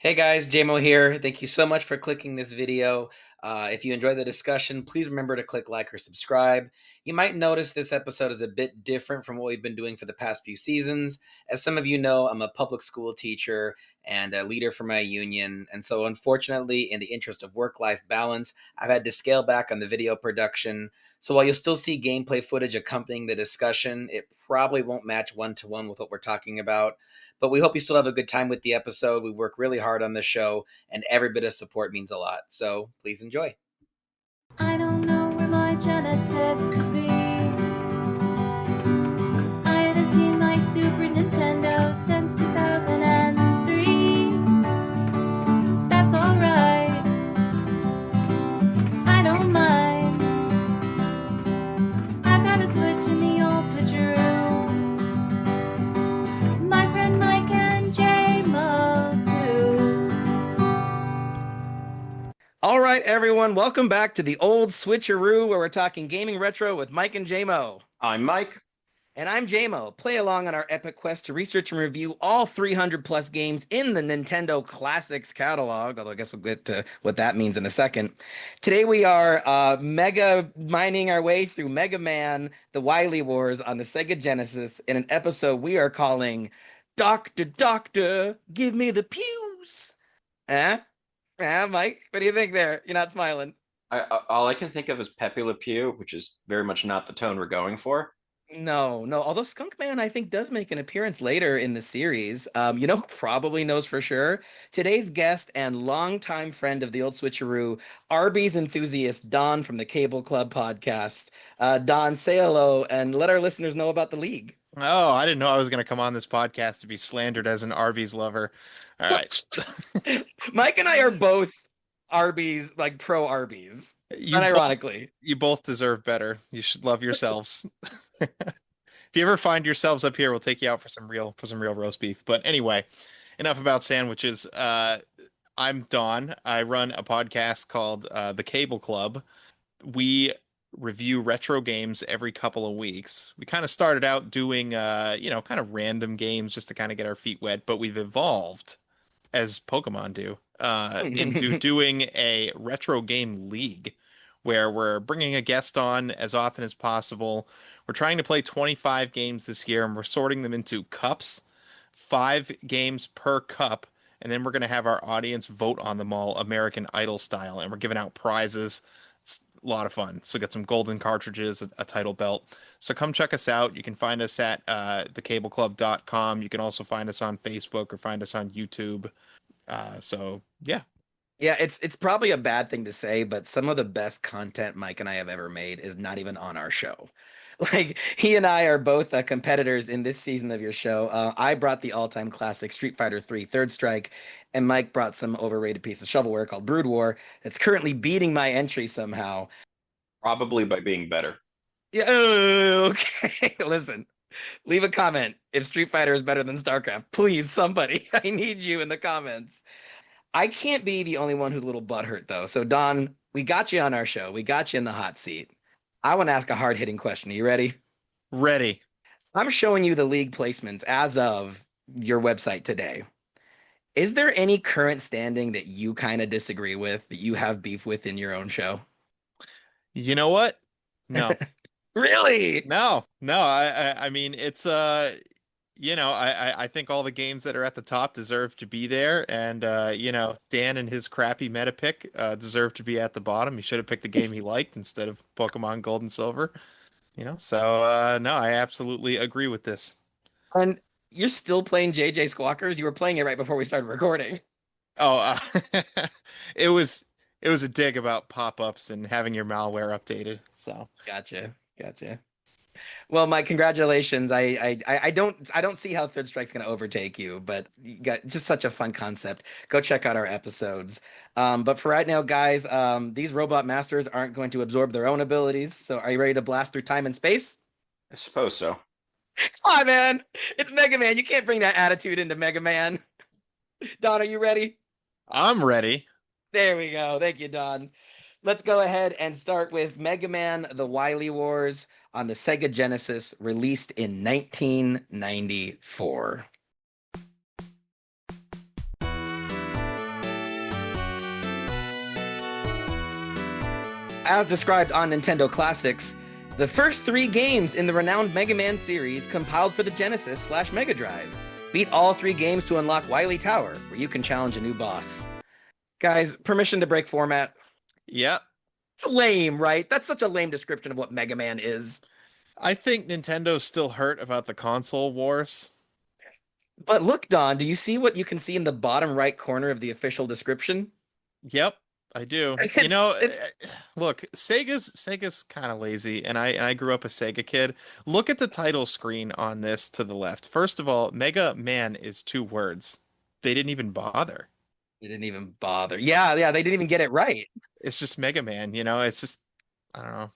Hey guys, Jaymo here. Thank you so much for clicking this video. If you enjoy the discussion, please remember to click like or subscribe. You might notice this episode is a bit different from what we've been doing for the past few seasons. As some of you know, I'm a public school teacher and a leader for my union. And so unfortunately, in the interest of work-life balance, I've had to scale back on the video production. So while you'll still see gameplay footage accompanying the discussion, it probably won't match one-to-one with what we're talking about. But we hope you still have a good time with the episode. We work really hard on the show, and every bit of support means a lot. So please enjoy. I don't know where my Genesis could be. I haven't seen my Super Nintendo since 2003. That's alright. I don't mind. I've got a Switch in the old SwitchAroo. My friend Mike and Jaymo too. All right, everyone, welcome back to the Old SwitchAroo, where we're talking gaming retro with Mike and Jaymo. I'm Mike. And I'm Jaymo. Play along on our epic quest to research and review all 300 plus games in the Nintendo Classics catalog, although I guess we'll get to what that means in a second. Today we are mega mining our way through Mega Man, the Wily Wars on the Sega Genesis in an episode we are calling Doctor, Doctor, Give Me the Pews. Mike, what do you think there? You're not smiling. All I can think of is Pepe Le Pew, which is very much not the tone we're going for. No. Although Skunk Man, I think, does make an appearance later in the series. Who probably knows for sure? Today's guest and longtime friend of the Old SwitchAroo, Arby's enthusiast Don from the Cable Club podcast. Don, say hello and let our listeners know about the league. Oh, I didn't know I was going to come on this podcast to be slandered as an Arby's lover. All right. Mike and I are both Arby's, like pro Arby's. Unironically. You both deserve better. You should love yourselves. If you ever find yourselves up here, we'll take you out for some real roast beef. But anyway, enough about sandwiches. I'm Don. I run a podcast called The Cable Club. We review retro games every couple of weeks. We kind of started out doing kind of random games just to kind of get our feet wet, but we've evolved, as Pokemon do, into doing a retro game league where we're bringing a guest on as often as possible. We're trying to play 25 games this year, and we're sorting them into cups, 5 games per cup, and then we're going to have our audience vote on them all American Idol style, and we're giving out prizes. It's a lot of fun. So get some golden cartridges, a title belt. So come check us out. You can find us at thecableclub.com. You can also find us on Facebook or find us on YouTube. Yeah, it's probably a bad thing to say, but some of the best content Mike and I have ever made is not even on our show. Like, he and I are both competitors in this season of your show. I brought the all-time classic Street Fighter 3 Third Strike, and Mike brought some overrated piece of shovelware called Brood War that's currently beating my entry somehow. Probably by being better. Yeah, okay. Listen, leave a comment if Street Fighter is better than StarCraft. Please, somebody. I need you in the comments. I can't be the only one who's a little butthurt, though. So, Don, we got you on our show. We got you in the hot seat. I want to ask a hard-hitting question. Are you ready? Ready. I'm showing you the league placements as of your website today. Is there any current standing that you kind of disagree with, that you have beef with in your own show? You know what? No. Really? No. I mean, it's I think all the games that are at the top deserve to be there, and Dan and his crappy meta pick deserve to be at the bottom. He should have picked a game he liked instead of Pokemon Gold and Silver. No, I absolutely agree with this. And you're still playing JJ Squawkers? You were playing it right before we started recording. Oh, it was a dig about pop-ups and having your malware updated. So Gotcha. Well, Mike, congratulations. I don't see how Third Strike's going to overtake you, but you got just such a fun concept. Go check out our episodes. But for right now, guys, these robot masters aren't going to absorb their own abilities. So are you ready to blast through time and space? I suppose so. Come on, man. It's Mega Man. You can't bring that attitude into Mega Man. Don, are you ready? I'm ready. There we go. Thank you, Don. Let's go ahead and start with Mega Man: The Wily Wars on the Sega Genesis, released in 1994. as described on Nintendo Classics, the first 3 games in the renowned Mega Man series compiled for the Genesis/Mega Drive. Beat all 3 games to unlock Wily Tower, where you can challenge a new boss. Guys, permission to break format. Yep. It's lame, right? That's such a lame description of what Mega Man is. I think Nintendo's still hurt about the console wars. But look, Don, do you see what you can see in the bottom right corner of the official description? Yep, I do. It's Look, Sega's kind of lazy, and I grew up a Sega kid. Look at the title screen on this to the left. First of all, Mega Man is 2 words. They didn't even bother. They didn't even bother. Yeah, they didn't even get it right. It's just Mega Man, It's just I don't know.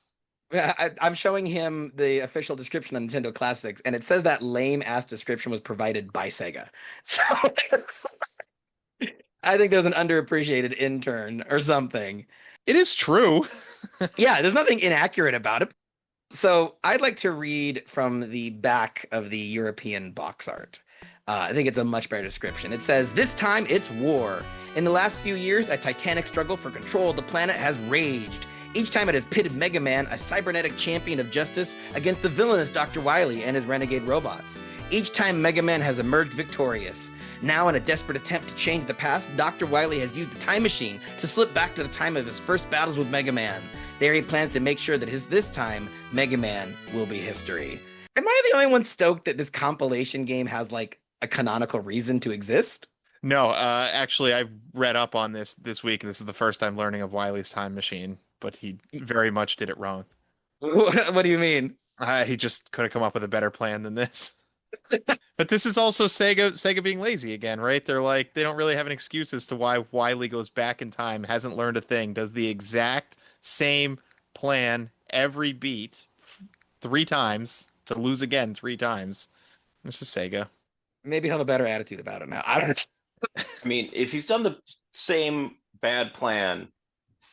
I'm showing him the official description on Nintendo Classics, and it says that lame ass description was provided by Sega. So I think there's an underappreciated intern or something. It is true. Yeah, there's nothing inaccurate about it. So I'd like to read from the back of the European box art. I think it's a much better description. It says, "This time it's war. In the last few years, a titanic struggle for control of the planet has raged. Each time it has pitted Mega Man, a cybernetic champion of justice, against the villainous Dr. Wily and his renegade robots. Each time Mega Man has emerged victorious. Now, in a desperate attempt to change the past, Dr. Wily has used the time machine to slip back to the time of his first battles with Mega Man. There he plans to make sure that this time, Mega Man will be history." Am I the only one stoked that this compilation game has like a canonical reason to exist? No, actually, I read up on this week, and this is the first time learning of Wily's time machine, but he very much did it wrong. What do you mean? He just could have come up with a better plan than this. But this is also Sega being lazy again, right? They're like, they don't really have an excuse as to why Wily goes back in time, hasn't learned a thing, does the exact same plan every beat 3 times to lose again 3 times. This is Sega. Maybe he'll have a better attitude about it now. I don't know. I mean, if he's done the same bad plan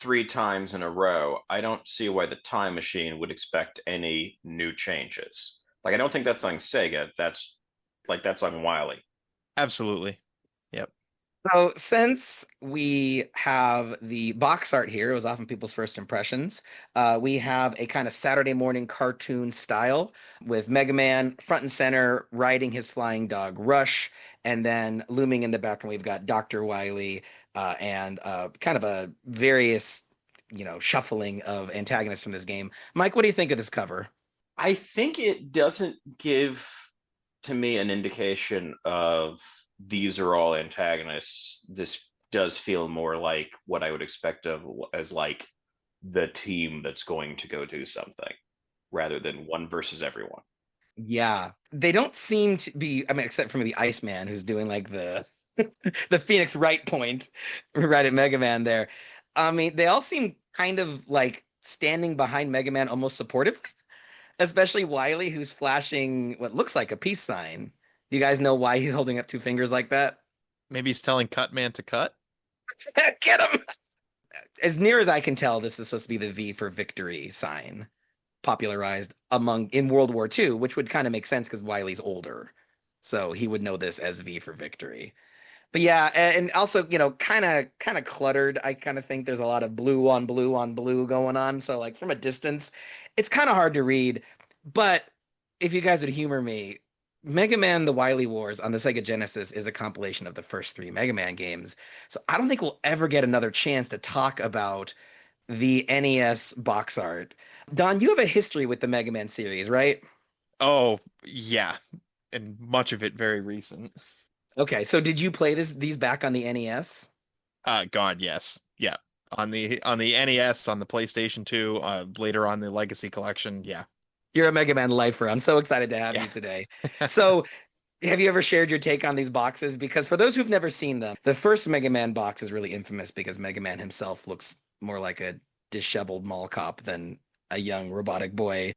3 times in a row, I don't see why the time machine would expect any new changes. Like, I don't think that's on Sega. That's on Wily. Absolutely. Yep. So since we have the box art here, it was often people's first impressions. We have a kind of Saturday morning cartoon style with Mega Man front and center riding his flying dog Rush, and then looming in the background we've got Dr. Wily and kind of a various, shuffling of antagonists from this game. Mike, what do you think of this cover? I think it doesn't give to me an indication of these are all antagonists. This does feel more like what I would expect of as like the team that's going to go do something rather than one versus everyone. Yeah, they don't seem to be, I mean, except for maybe Iceman, who's doing like the the Phoenix right point right at Mega Man there. I mean, they all seem kind of like standing behind Mega Man, almost supportive, especially Wily, who's flashing what looks like a peace sign. Do you guys know why he's holding up 2 fingers like that? Maybe he's telling Cut Man to cut. Get him! As near as I can tell, this is supposed to be the V for victory sign, popularized in World War II, which would kind of make sense because Wily's older. So he would know this as V for victory. But yeah, and also, kind of cluttered. I kind of think there's a lot of blue on blue on blue going on. So like from a distance, it's kind of hard to read. But if you guys would humor me, Mega Man: The Wily Wars on the Sega Genesis is a compilation of the first 3 Mega Man games. So I don't think we'll ever get another chance to talk about the NES box art. Don, you have a history with the Mega Man series, right? Oh, yeah. And much of it very recent. Okay, so did you play these back on the NES? God, yes. Yeah. On the NES, on the PlayStation 2, later on the Legacy Collection, yeah. You're a Mega Man lifer. I'm so excited to have you today. So, have you ever shared your take on these boxes? Because for those who've never seen them, the first Mega Man box is really infamous because Mega Man himself looks more like a disheveled mall cop than a young robotic boy.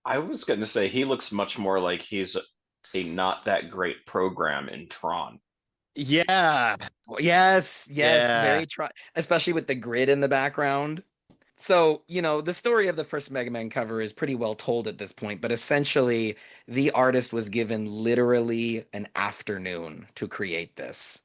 I was going to say he looks much more like he's a not that great program in Tron. Yeah. Yes, Yeah. very especially with the grid in the background. So, the story of the first Mega Man cover is pretty well told at this point, but essentially the artist was given literally an afternoon to create this.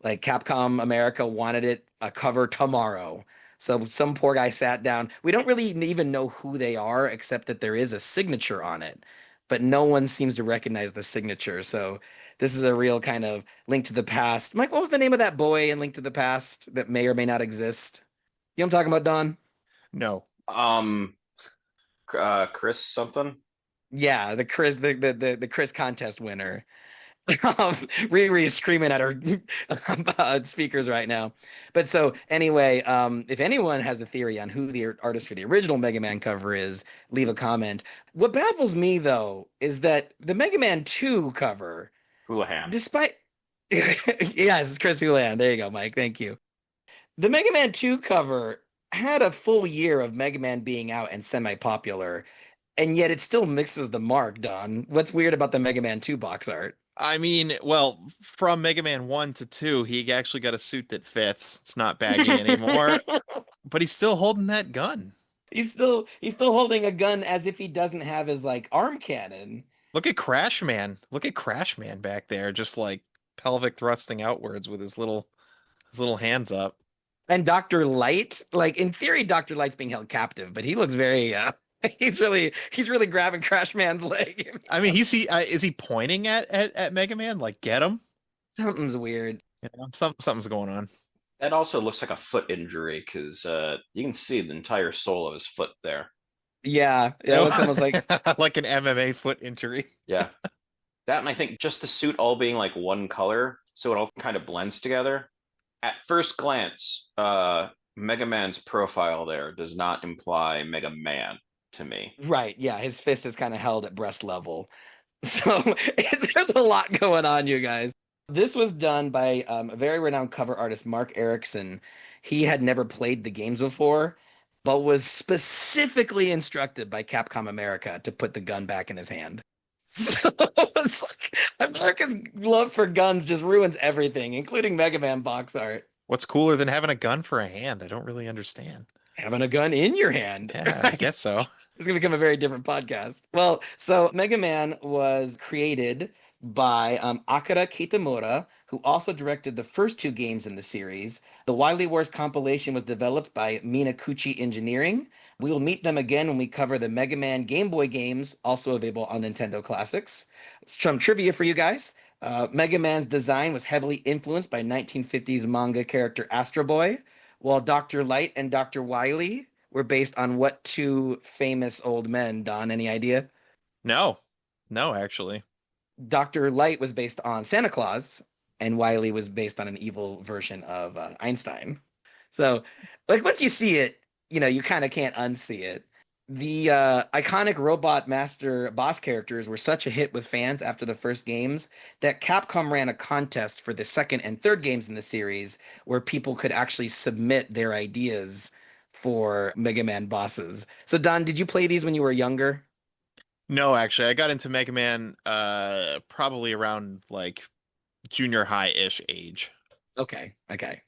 Like Capcom America wanted a cover tomorrow. So some poor guy sat down. We don't really even know who they are, except that there is a signature on it, but no one seems to recognize the signature. So this is a real kind of Link to the Past. Mike, what was the name of that boy in Link to the Past that may or may not exist? You know what I'm talking about, Don? No. Chris something. Yeah, the Chris contest winner. Riri is screaming at her speakers right now. But so anyway, if anyone has a theory on who the artist for the original Mega Man cover is, leave a comment. What baffles me though is that the Mega Man 2 cover, Houlihan. despite yes, it's Chris Houlihan. There you go, Mike. Thank you. The Mega Man 2 cover had a full year of Mega Man being out and semi-popular, and yet it still mixes the mark, Don. What's weird about the Mega Man 2 box art? I mean, well, from Mega Man 1 to 2, he actually got a suit that fits. It's not baggy anymore, but he's still holding that gun. He's still holding a gun as if he doesn't have his like arm cannon. Look at Crash Man. Look at Crash Man back there, just like pelvic thrusting outwards with his little hands up. And Dr. Light, like in theory, Dr. Light's being held captive, but he looks very he's really grabbing Crash Man's leg. I mean, is he pointing at Mega Man like get him? Something's weird. You know, something's going on. That also looks like a foot injury because you can see the entire sole of his foot there. Yeah, it looks almost like like an MMA foot injury. Yeah. That and I think just the suit all being like one color, so it all kind of blends together. At first glance, Mega Man's profile there does not imply Mega Man to me. right. Yeah, his fist is kind of held at breast level. So there's a lot going on, you guys. This was done by a very renowned cover artist, Mark Erickson. He had never played the games before, but was specifically instructed by Capcom America to put the gun back in his hand. So it's like America's love for guns just ruins everything, including Mega Man box art. What's cooler than having a gun for a hand? I don't really understand. Having a gun in your hand. Yeah, I guess so. It's going to become a very different podcast. Well, so Mega Man was created by Akira Kitamura, who also directed the first two games in the series. The Wily Wars compilation was developed by Minakuchi Engineering. We will meet them again when we cover the Mega Man Game Boy games, also available on Nintendo Classics. Some trivia for you guys. Mega Man's design was heavily influenced by 1950s manga character Astro Boy, while Dr. Light and Dr. Wily were based on what two famous old men, Don? Any idea? No, no, actually. Dr. Light was based on Santa Claus, and Wiley was based on an evil version of Einstein. So, like, once you see it, you kind of can't unsee it. The iconic Robot Master boss characters were such a hit with fans after the first games that Capcom ran a contest for the second and third games in the series where people could actually submit their ideas for Mega Man bosses. So, Don, did you play these when you were younger? No, actually, I got into Mega Man probably around like junior high-ish age. Okay.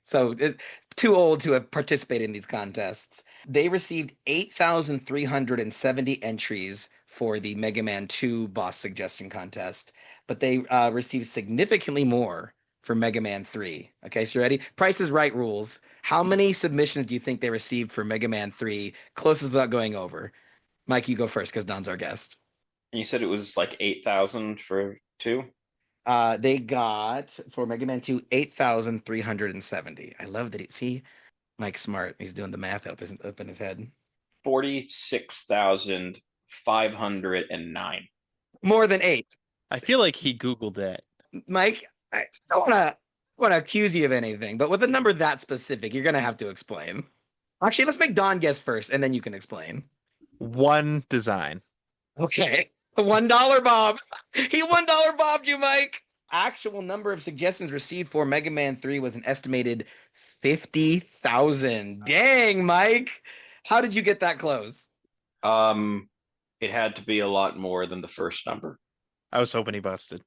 So it's too old to have participated in these contests. They received 8,370 entries for the Mega Man 2 boss suggestion contest, but they received significantly more for Mega Man 3. Okay, so you ready? Price is Right rules. How many submissions do you think they received for Mega Man 3? Closest without going over. Mike, you go first because Don's our guest. And you said it was like 8,000 for two? They got for Mega Man 2 8,370. I love that. See, Mike's smart. He's doing the math up in his head. 46,509. More than eight. I feel like he Googled that. Mike, I don't want to accuse you of anything, but with a number that specific, you're gonna have to explain. Actually, let's make Don guess first, and then you can explain. One design. Okay. $1 Bob. He $1 Bobbed you, Mike. Actual number of suggestions received for Mega Man 3 was an estimated 50,000. Dang, Mike. How did you get that close? It had to be a lot more than the first number. I was hoping he busted.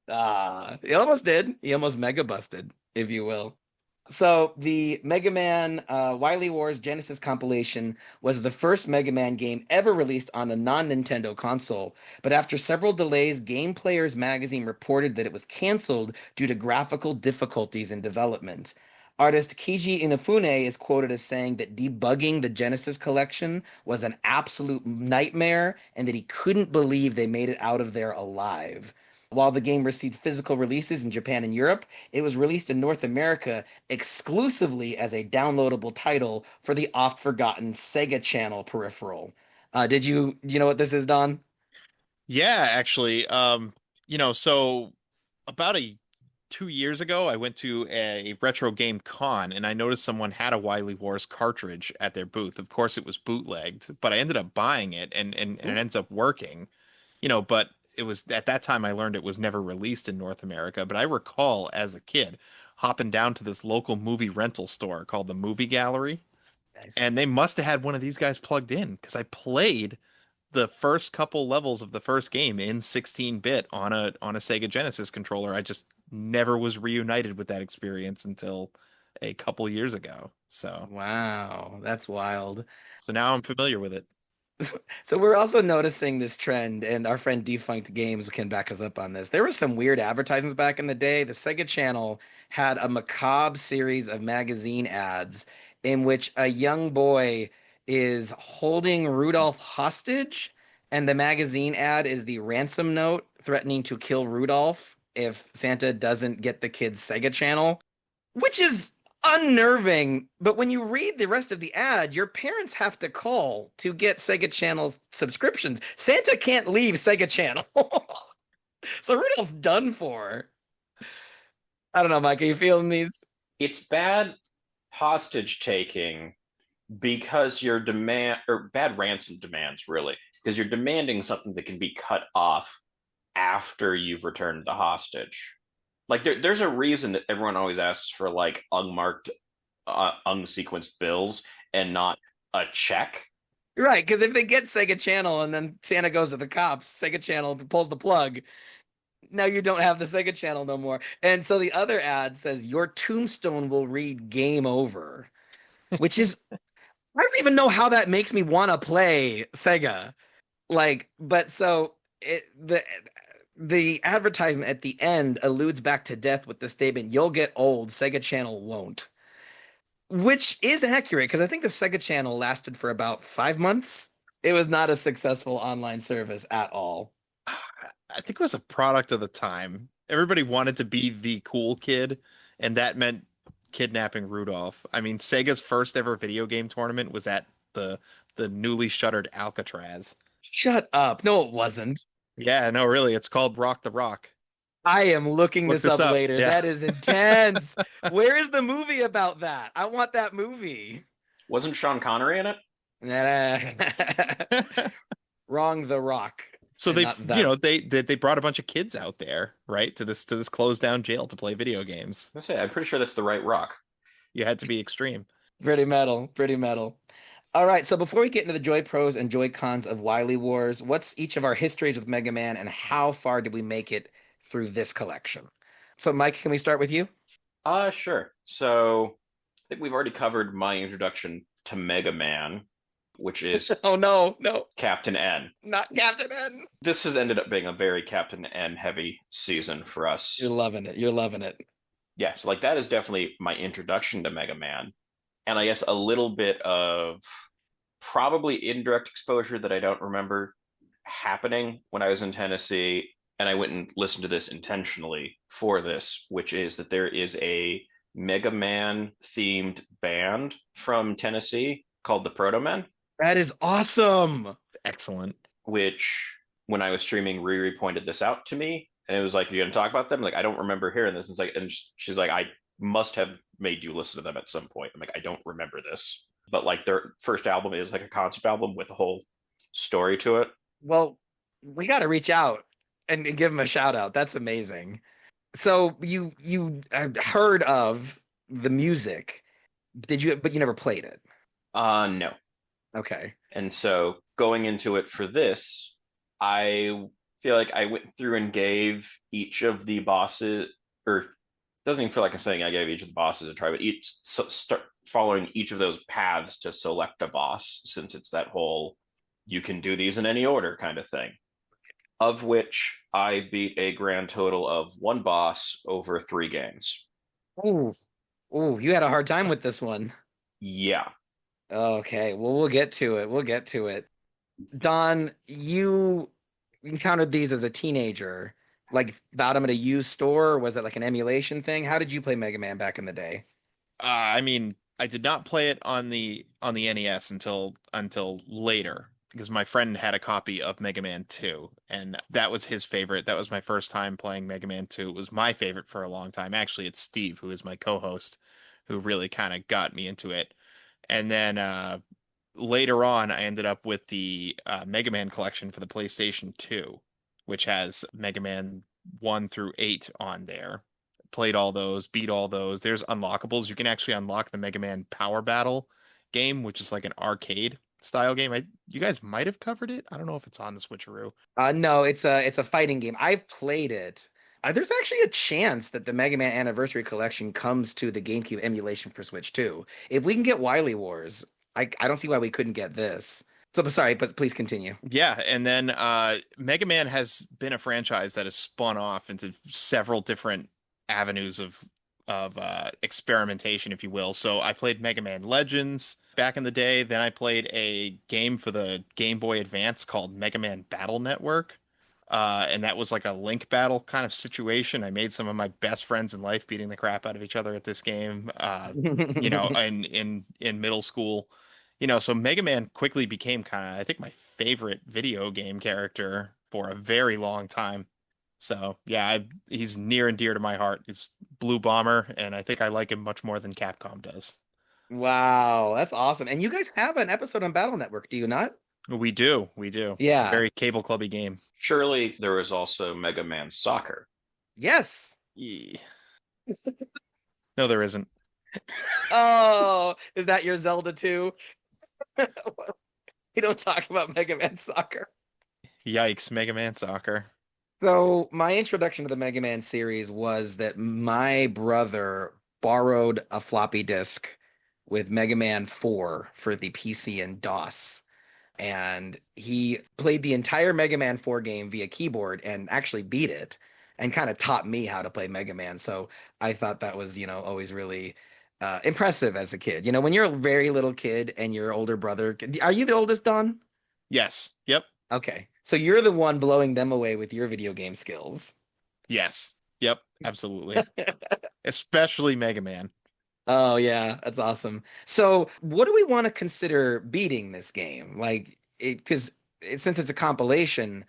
He almost did. He almost mega busted, if you will. So the Mega Man Wily Wars Genesis compilation was the first Mega Man game ever released on a non-Nintendo console, but after several delays, Game Players magazine reported that it was canceled due to graphical difficulties in development. Artist Kiji Inafune is quoted as saying that debugging the Genesis collection was an absolute nightmare and that he couldn't believe they made it out of there alive. While the game received physical releases in Japan and Europe, it was released in North America exclusively as a downloadable title for the oft-forgotten Sega Channel peripheral. Did you know what this is, Don? Yeah, actually, so about 2 years ago, I went to a retro game con and I noticed someone had a Wily Wars cartridge at their booth. Of course, it was bootlegged, but I ended up buying it and it ends up working, but it was at that time I learned it was never released in North America. But I recall as a kid hopping down to this local movie rental store called the Movie Gallery, Nice. and they must have had one of these guys plugged in because I played the first couple levels of the first game in 16-bit on a Sega Genesis controller. I just never was reunited with that experience until a couple years ago. Wow, that's wild. So now I'm familiar with it. So we're also noticing this trend, and our friend Defunct Games can back us up on this. There were some weird advertisements back in the day. The Sega Channel had a macabre series of magazine ads in which a young boy is holding Rudolph hostage, and the magazine ad is the ransom note threatening to kill Rudolph if Santa doesn't get the kid's Sega Channel, which is unnerving. But when you read the rest of the ad, your parents have to call to get Sega Channel's subscriptions. Santa can't leave Sega Channel. So Rudolph's done for. I don't know, Mike. Are you feeling these? It's bad hostage taking because you're demand or bad ransom demands, really, because you're demanding something that can be cut off after you've returned the hostage. Like there's a reason that everyone always asks for like unmarked, unsequenced bills and not a check. Right, because if they get Sega Channel and then Santa goes to the cops, Sega Channel pulls the plug. Now you don't have the Sega Channel no more. And so the other ad says your tombstone will read game over, which is I don't even know how that makes me want to play Sega. Like, but so the advertisement at the end alludes back to death with the statement, "You'll get old, Sega Channel won't." Which is accurate because I think the Sega Channel lasted for about 5 months. It was not a successful online service at all. I think it was a product of the time. Everybody wanted to be the cool kid, and that meant kidnapping Rudolph. I mean, Sega's first ever video game tournament was at the newly shuttered Alcatraz. Shut up. No, it wasn't. Yeah, no, really, it's called Rock the Rock. I am looking Look this this up up. later. Yeah. That is intense. Where is the movie about that? I want that movie. Wasn't Sean Connery in it? Wrong, The Rock. So And they, not that. they brought a bunch of kids out there, right, to this closed down jail to play video games. I say I'm pretty sure that's the right rock. You had to be extreme. Pretty metal. Pretty metal. All right, so before we get into the joy pros and joy cons of Wily Wars, what's each of our histories with Mega Man and how far did we make it through this collection? So, Mike, can we start with you? Sure. So I think we've already covered my introduction to Mega Man, which is Oh, no, Captain N. not Captain N. This has ended up being a very Captain N heavy season for us. You're loving it. You're loving it. Yeah, so like that is definitely my introduction to Mega Man. And I guess a little bit of probably indirect exposure that I don't remember happening when I was in Tennessee. And I went and listened to this intentionally for this, which is that there is a Mega Man themed band from Tennessee called the Protomen, That is awesome. Excellent. which when I was streaming, Riri pointed this out to me. And it was like, you're going to talk about them? Like, I don't remember hearing this. It's like, and she's like, I must have made you listen to them at some point. I'm like, I don't remember this. But like their first album is like a concept album with a whole story to it. Well, we got to reach out and give him a shout out. That's amazing. So you heard of the music, did you? But you never played it. No. Okay. And so going into it for this, I feel like I went through and gave each of the bosses, or doesn't even feel like I'm saying I gave each of the bosses a try, but start following each of those paths to select a boss, since it's that whole you can do these in any order kind of thing. Of which I beat a grand total of one boss over 3 games. Ooh, Ooh, you had a hard time with this one. Yeah. Okay, well, we'll get to it. We'll get to it. Don, you encountered these as a teenager, like bought them at a used store, or was it like an emulation thing? How did you play Mega Man back in the day? I mean, I did not play it on the NES until later because my friend had a copy of Mega Man 2 and that was his favorite. That was my first time playing Mega Man 2. It was my favorite for a long time. Actually, it's Steve, who is my co-host, who really kind of got me into it. And then later on, I ended up with the Mega Man collection for the PlayStation 2, which has Mega Man 1 through 8 on there. Played all those, beat all those. There's unlockables. You can actually unlock the Mega Man Power Battle game, which is like an arcade style game. You guys might have covered it. I don't know if it's on the Switcheroo. No, it's a fighting game. I've played it. There's actually a chance that the Mega Man Anniversary Collection comes to the GameCube emulation for Switch too. If we can get Wily Wars, I don't see why we couldn't get this. So, sorry, but please continue. Yeah, and then Mega Man has been a franchise that has spun off into several different avenues of experimentation, if you will. So I played Mega Man Legends back in the day. Then I played a game for the Game Boy Advance called Mega Man Battle Network. And that was like a link battle kind of situation. I made some of my best friends in life beating the crap out of each other at this game. In middle school. So Mega Man quickly became kind of, I think, my favorite video game character for a very long time. So yeah, he's near and dear to my heart. He's Blue Bomber, and I think I like him much more than Capcom does. Wow, that's awesome. And you guys have an episode on Battle Network, do you not? We do, we do. It's a Yeah. very cable clubby game. Surely there was also Mega Man Soccer. Yes. Yeah. No, there isn't. Oh, is that your Zelda too? We don't talk about Mega Man Soccer. Yikes, Mega Man Soccer. So, my introduction to the Mega Man series was that my brother borrowed a floppy disk with Mega Man 4 for the PC and DOS. And he played the entire Mega Man 4 game via keyboard and actually beat it and kind of taught me how to play Mega Man. So I thought that was, always really impressive as a kid. When you're a very little kid and your older brother, are you the oldest, Don? Yes. Yep. Okay. So you're the one blowing them away with your video game skills. Yes. Yep. Absolutely. Especially Mega Man. Oh yeah, that's awesome. So, what do we want to consider beating this game? Like, because since it's a compilation,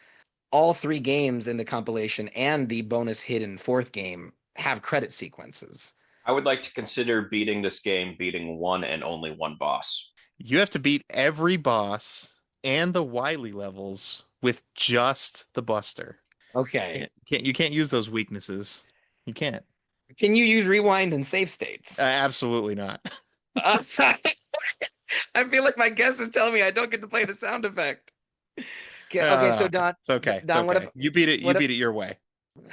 all three games in the compilation and the bonus hidden fourth game have credit sequences. I would like to consider beating this game, beating one and only one boss. You have to beat every boss and the Wily levels with just the Buster. Okay. You can't use those weaknesses. You can't. Can you use rewind and save states? Absolutely not. I feel like my guess is telling me I don't get to play the sound effect. Okay, so Don, It's okay. Don, It's okay. You beat it. You beat it your way.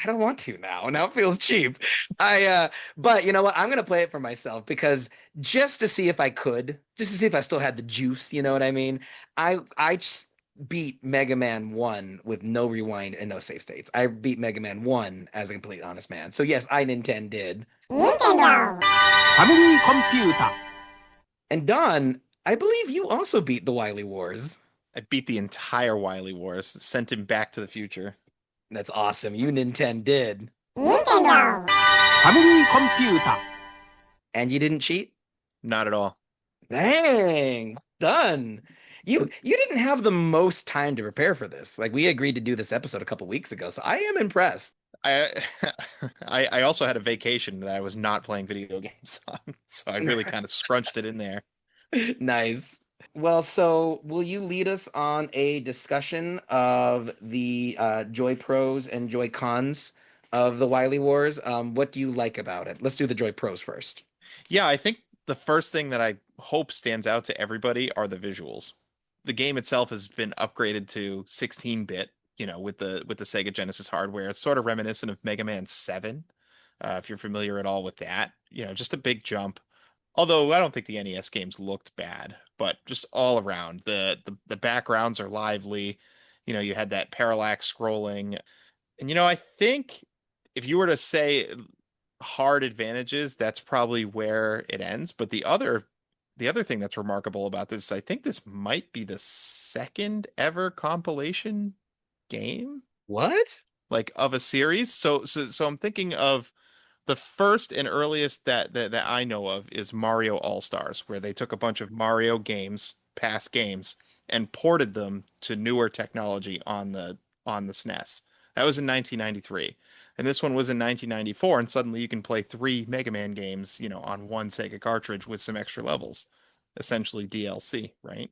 I don't want to now. Now it feels cheap. But you know what? I'm gonna play it for myself because just to see if I could, just to see if I still had the juice, you know what I mean? I just beat Mega Man 1 with no rewind and no save states. I beat Mega Man 1 as a complete honest man. So yes, I NintenDON'T. Nintendo. Family Computer. And Don, I believe you also beat the Wily Wars. I beat the entire Wily Wars. Sent him back to the future. That's awesome. You NintenDON'T. Nintendo. Family Computer. And you didn't cheat? Not at all. Dang, done. You didn't have the most time to prepare for this. Like we agreed to do this episode a couple weeks ago, so I am impressed. I I also had a vacation that I was not playing video games on, so I really kind of scrunched it in there. Nice. Well, so will you lead us on a discussion of the joy pros and joy cons of the Wily Wars? What do you like about it? Let's do the joy pros first. Yeah, I think the first thing that I hope stands out to everybody are the visuals. The game itself has been upgraded to 16-bit, with the Sega Genesis hardware. It's sort of reminiscent of Mega Man 7, if you're familiar at all with that. Just a big jump. Although I don't think the NES games looked bad, but just all around the backgrounds are lively. You had that parallax scrolling, and I think if you were to say hard advantages, that's probably where it ends. But the other thing that's remarkable about this, I think this might be the second ever compilation game, What? like of a series. So I'm thinking of the first and earliest that I know of is Mario All-Stars, where they took a bunch of Mario games, past games, and ported them to newer technology on the SNES. That was in 1993. And this one was in 1994, and suddenly you can play three Mega Man games, on one Sega cartridge with some extra levels, essentially DLC, right?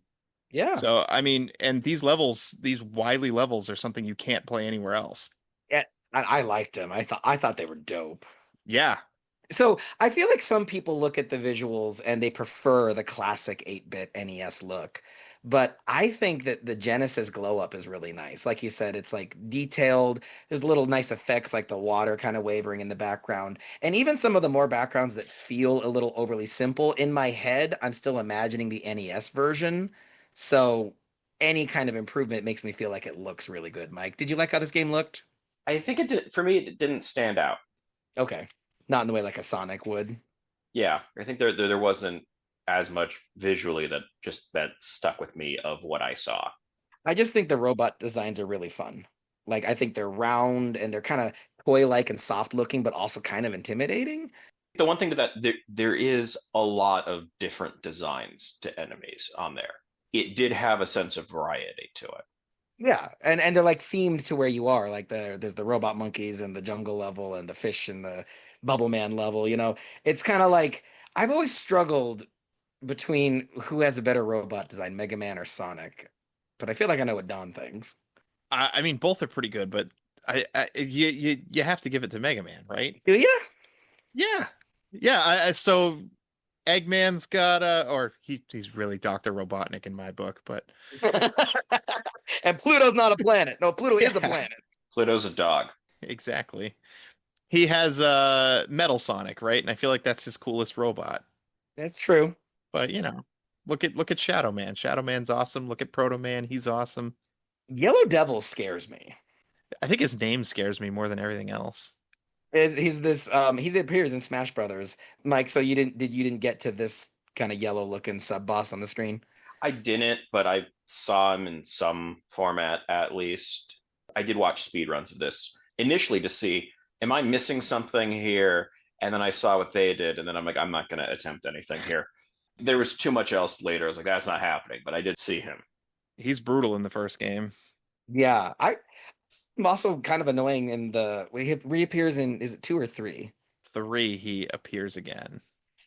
Yeah. So, I mean, and these levels, these Wily levels are something you can't play anywhere else. Yeah, I liked them. I thought they were dope. Yeah. So I feel like some people look at the visuals and they prefer the classic 8-bit NES look. But I think that the Genesis glow up is really nice. Like you said, it's like detailed. There's little nice effects like the water kind of wavering in the background. And even some of the more backgrounds that feel a little overly simple. In my head, I'm still imagining the NES version. So any kind of improvement makes me feel like it looks really good. Mike, did you like how this game looked? I think it did, for me, it didn't stand out. Okay. Not in the way like a Sonic would. Yeah, I think there wasn't as much visually that stuck with me of what I saw. I just think the robot designs are really fun. Like I think they're round and they're kind of toy-like and soft looking, but also kind of intimidating. The one thing that there is a lot of different designs to enemies on there. It did have a sense of variety to it. Yeah, and they're like themed to where you are. Like there's the robot monkeys and the jungle level and the fish and the bubble man level. It's kind of like I've always struggled between who has a better robot design, Mega Man or Sonic. But I feel like I know what Don thinks. I mean, both are pretty good, but you have to give it to Mega Man, right? Do you? Yeah, yeah. So Eggman's got or he's really Dr. Robotnik in my book, but And Pluto's not a planet. No, Pluto is a yeah, planet. Pluto's a dog. exactly. He has Metal Sonic, right? And I feel like that's his coolest robot. That's true. But look at Shadow Man. Shadow Man's awesome. Look at Proto Man. He's awesome. Yellow Devil scares me. I think his name scares me more than everything else. He's this he appears in Smash Brothers. Mike, so you didn't get to this kind of yellow looking sub boss on the screen? I didn't, but I saw him in some format at least. I did watch speedruns of this initially to see, am I missing something here? And then I saw what they did, and then I'm like, I'm not going to attempt anything here. There was too much else later. I was like, that's not happening, but I did see him. He's brutal in the first game. Yeah, I'm also kind of annoying in he reappears in, is it 2 or 3? 3, he appears again.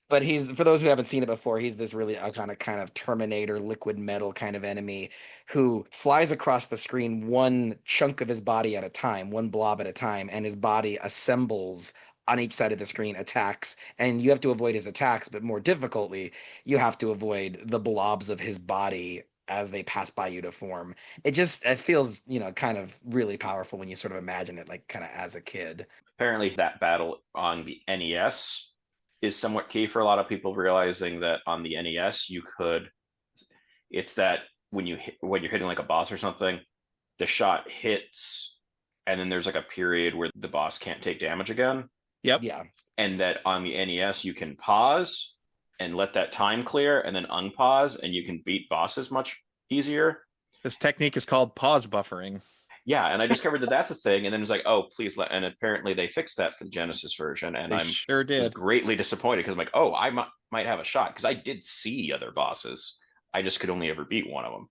But he's, for those who haven't seen it before, he's this really iconic kind of Terminator, liquid metal kind of enemy who flies across the screen one chunk of his body at a time, one blob at a time, and his body assembles on each side of the screen, attacks, and you have to avoid his attacks, but more difficultly, you have to avoid the blobs of his body as they pass by you to form. It feels, kind of really powerful when you sort of imagine it like kind of as a kid. Apparently, that battle on the NES is somewhat key for a lot of people, realizing that on the NES it's that when you're hitting like a boss or something, the shot hits and then there's like a period where the boss can't take damage again. Yep. Yeah. And that on the NES you can pause and let that time clear and then unpause and you can beat bosses much easier. This technique is called pause buffering. Yeah, and I discovered that that's a thing, and then it was like, oh, please let. And apparently they fixed that for the Genesis version, and They I'm sure was did. greatly disappointed because I'm like, oh, I might have a shot because I did see other bosses, I just could only ever beat one of them.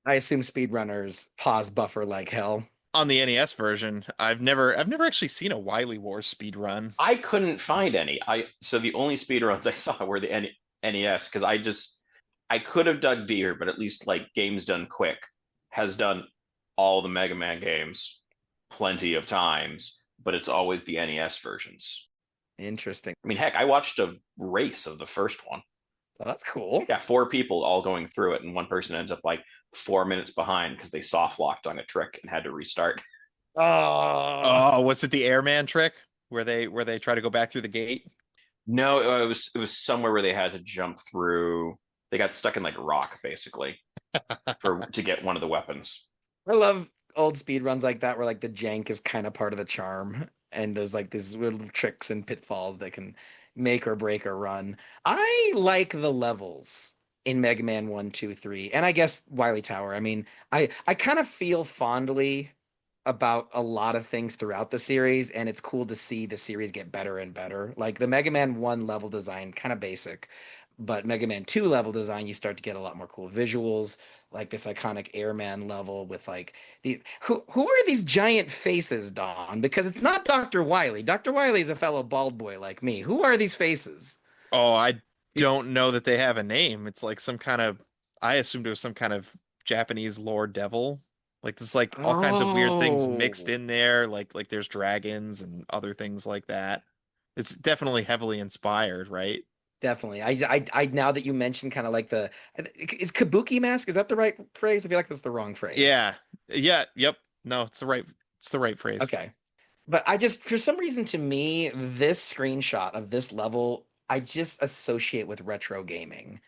I assume speedrunners pause buffer like hell. On the NES version, I've never actually seen a Wily Wars speed run. I couldn't find any. So the only speedruns I saw were the NES because I could have dug deeper, but at least like Games Done Quick has done all the Mega Man games plenty of times, but it's always the NES versions. Interesting. I mean, heck, I watched a race of the first one. Well, that's cool. Yeah, 4 people all going through it, and one person ends up like 4 minutes behind because they soft locked on a trick and had to restart. Oh, Was it the Airman trick where they try to go back through the gate? No, it was somewhere where they had to jump through. They got stuck in like rock basically to get one of the weapons. I love old speed runs like that where like the jank is kind of part of the charm. and there's like these little tricks and pitfalls that can make or break a run. I like the levels in Mega Man 1, 2, 3, and I guess Wily Tower. I mean, I kind of feel fondly about a lot of things throughout the series, and it's cool to see the series get better and better. Like the Mega Man 1 level design, kind of basic, but Mega Man 2 level design, you start to get a lot more cool visuals, like this iconic Airman level with like these who are these giant faces, Don? Because it's not Dr. Wily. Dr. Wily is a fellow bald boy like me. Who are these faces? Oh, I These- don't know that they have a name. It's like some kind of, I assumed it was some kind of Japanese lord devil. Like there's like all kinds of weird things mixed Oh, in there. Like there's dragons and other things like that. It's definitely heavily inspired, right? definitely. I now that you mentioned kind of like the is Kabuki mask, is that the right phrase? I feel like that's the wrong phrase. Yeah. Yeah. Yep. No, it's the right phrase. Okay. But I just, for some reason, to me, this screenshot of this level, I just associate with retro gaming.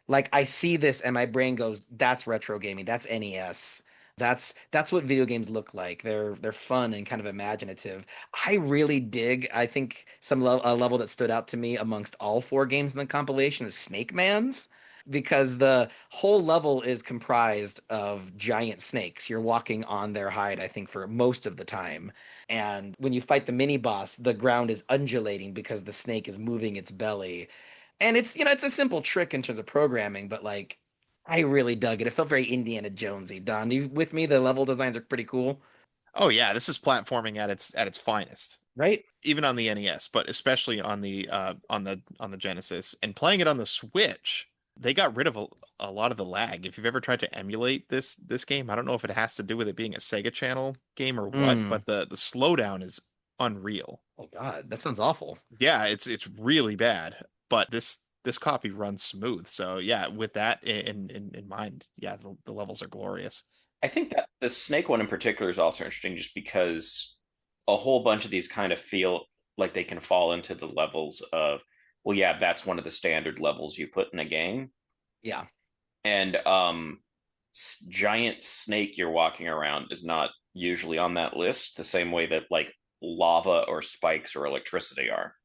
Like I see this and my brain goes, "That's retro gaming. That's NES. That's what video games look like. They're fun and kind of imaginative." I really dig. I think a level that stood out to me amongst all four games in the compilation is Snake Man's, because the whole level is comprised of giant snakes. You're walking on their hide, I think, for most of the time. And when you fight the mini boss, the ground is undulating because the snake is moving its belly. And it's, it's a simple trick in terms of programming, but like I really dug it. It felt very Indiana Jonesy. Don, you with me? The level designs are pretty cool, Oh yeah, this is platforming at its finest. right? Even on the NES, but especially on the Genesis and playing it on the Switch, they got rid of a lot of the lag. If you've ever tried to emulate this game, I don't know if it has to do with it being a Sega Channel game or what, Mm. but the slowdown is unreal. Oh God, that sounds awful. Yeah, it's really bad, but this copy runs smooth. So yeah, with that in mind, yeah, the levels are glorious. I think that the snake one in particular is also interesting just because a whole bunch of these kind of feel like they can fall into the levels of, well, yeah, that's one of the standard levels you put in a game. Yeah. And giant snake you're walking around is not usually on that list the same way that like lava or spikes or electricity are.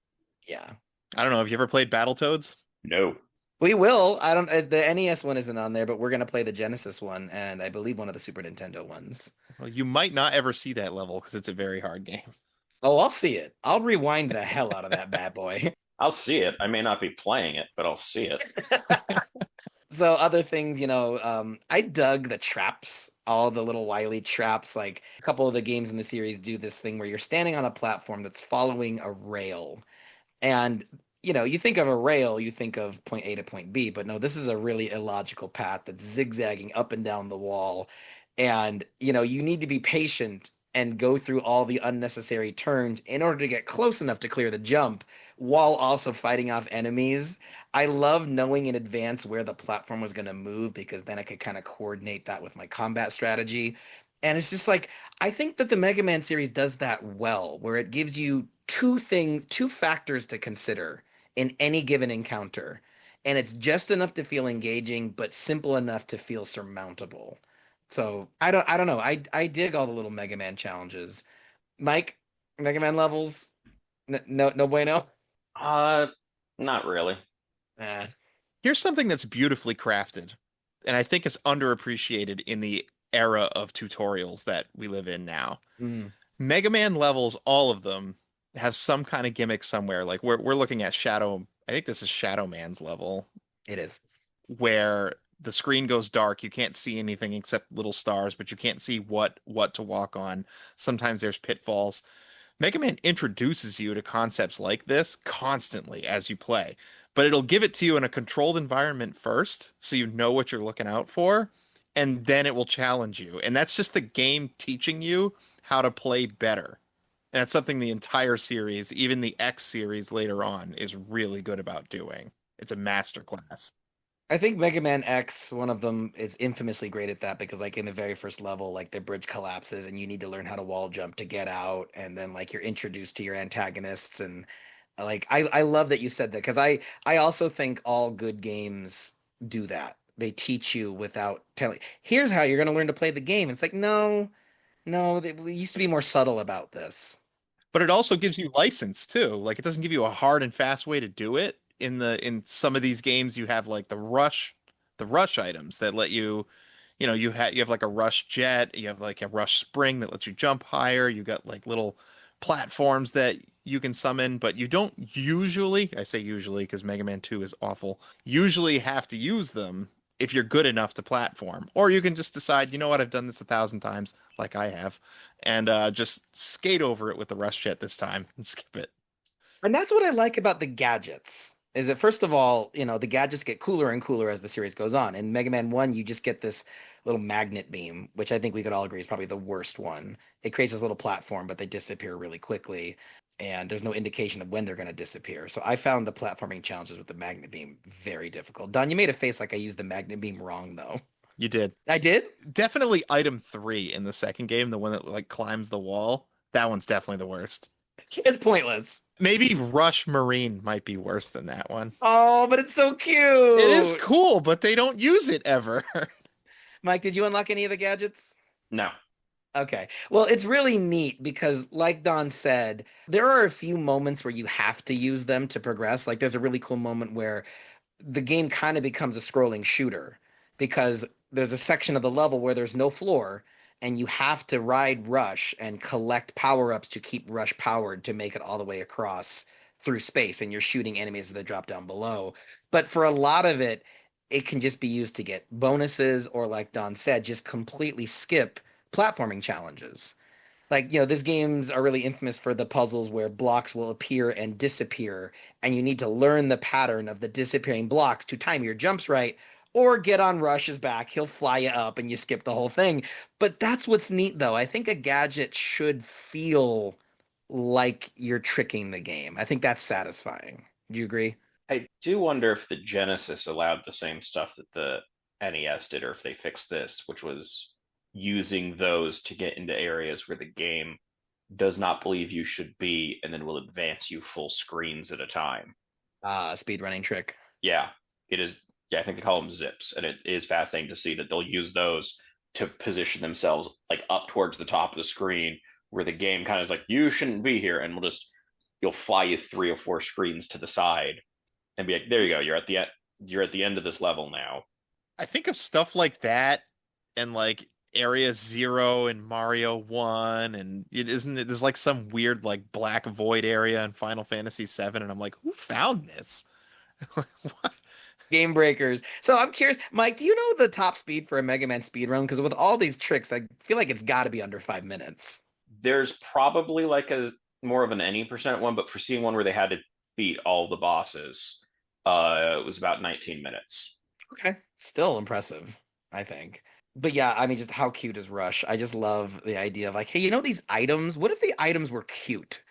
Yeah. I don't know. Have you ever played Battletoads? No. We will. I don't. The NES one isn't on there, but we're gonna play the Genesis one, and I believe one of the Super Nintendo ones. Well, you might not ever see that level because it's a very hard game. Oh, I'll see it. I'll rewind the hell out of that bad boy. I'll see it. I may not be playing it, but I'll see it. So other things, I dug the traps, all the little Wily traps. Like a couple of the games in the series do this thing where you're standing on a platform that's following a rail. And, you think of a rail, you think of point A to point B, but no, this is a really illogical path that's zigzagging up and down the wall. And, you need to be patient and go through all the unnecessary turns in order to get close enough to clear the jump while also fighting off enemies. I love knowing in advance where the platform was going to move because then I could kind of coordinate that with my combat strategy. And it's just like, I think that the Mega Man series does that well, where it gives you two factors to consider in any given encounter. And it's just enough to feel engaging, but simple enough to feel surmountable. So I don't know. I dig all the little Mega Man challenges. Mike, Mega Man levels, no bueno. Uh, Not really. Eh. Here's something that's beautifully crafted, and I think is underappreciated in the era of tutorials that we live in now. Mm, Mega Man levels, all of them, have some kind of gimmick somewhere. Like we're looking at Shadow. I think this is Shadow Man's level, it is. where the screen goes dark. You can't see anything except little stars, but you can't see what to walk on. Sometimes there's pitfalls. Mega Man introduces you to concepts like this constantly as you play, but it'll give it to you in a controlled environment first, so you know what you're looking out for, and then it will challenge you. And that's just the game teaching you how to play better. And that's something the entire series, even the X series later on, is really good about doing. It's a masterclass. I think Mega Man X, one of them, is infamously great at that because, like, in the very first level, like, the bridge collapses and you need to learn how to wall jump to get out. And then, like, you're introduced to your antagonists. And, like, I love that you said that because I also think all good games do that. They teach you without telling, here's how you're going to learn to play the game. It's like, no, no, we used to be more subtle about this. But it also gives you license too. Like it doesn't give you a hard and fast way to do it. In some of these games, you have like the rush items that let you, you have like a rush jet, you have like a rush spring that lets you jump higher. You got like little platforms that you can summon, but you don't usually, I say usually because Mega Man 2 is awful, usually have to use them if you're good enough to platform. Or you can just decide, you know what, I've done this 1,000 times, like I have, and just skate over it with the rush jet this time and skip it. And that's what I like about the gadgets. Is that first of all, the gadgets get cooler and cooler as the series goes on. In Mega Man 1, you just get this little magnet beam, which I think we could all agree is probably the worst one. It creates this little platform, but they disappear really quickly, and there's no indication of when they're going to disappear. So I found the platforming challenges with the magnet beam very difficult. Don, you made a face like I used the magnet beam wrong, though. You did. I did? Definitely item 3 in the second game, the one that like climbs the wall. That one's definitely the worst. It's pointless. Maybe Rush Marine might be worse than that one. Oh, but it's so cute. It is cool, but they don't use it ever. Mike, did you unlock any of the gadgets? No. Okay. Well, it's really neat because, like Don said, there are a few moments where you have to use them to progress. Like, there's a really cool moment where the game kind of becomes a scrolling shooter because there's a section of the level where there's no floor and you have to ride Rush and collect power-ups to keep Rush powered to make it all the way across through space, and you're shooting enemies that drop down below. But for a lot of it, it can just be used to get bonuses or, like Don said, just completely skip platforming challenges. Like, these games are really infamous for the puzzles where blocks will appear and disappear, and you need to learn the pattern of the disappearing blocks to time your jumps right, or get on Rush's back. He'll fly you up and you skip the whole thing. But that's what's neat, though. I think a gadget should feel like you're tricking the game. I think that's satisfying. Do you agree? I do wonder if the Genesis allowed the same stuff that the NES did, or if they fixed this, which was using those to get into areas where the game does not believe you should be and then will advance you full screens at a time. Speed running trick. Yeah, it is. Yeah, I think they call them zips, and it is fascinating to see that they'll use those to position themselves like up towards the top of the screen where the game kind of is like, you shouldn't be here, and you'll fly you 3 or 4 screens to the side and be like, there you go, you're at the end of this level now. I think of stuff like that and like Area Zero in Mario 1, and there's like some weird like black void area in Final Fantasy 7, and I'm like, who found this? What? Game breakers. So I'm curious, Mike, do you know the top speed for a Mega Man speedrun? Because with all these tricks, I feel like it's got to be under 5 minutes. There's probably like a more of an any percent one, but for seeing one where they had to beat all the bosses, it was about 19 minutes. Okay. Still impressive, I think. But yeah, I mean, just how cute is Rush? I just love the idea of like, hey, these items? What if the items were cute?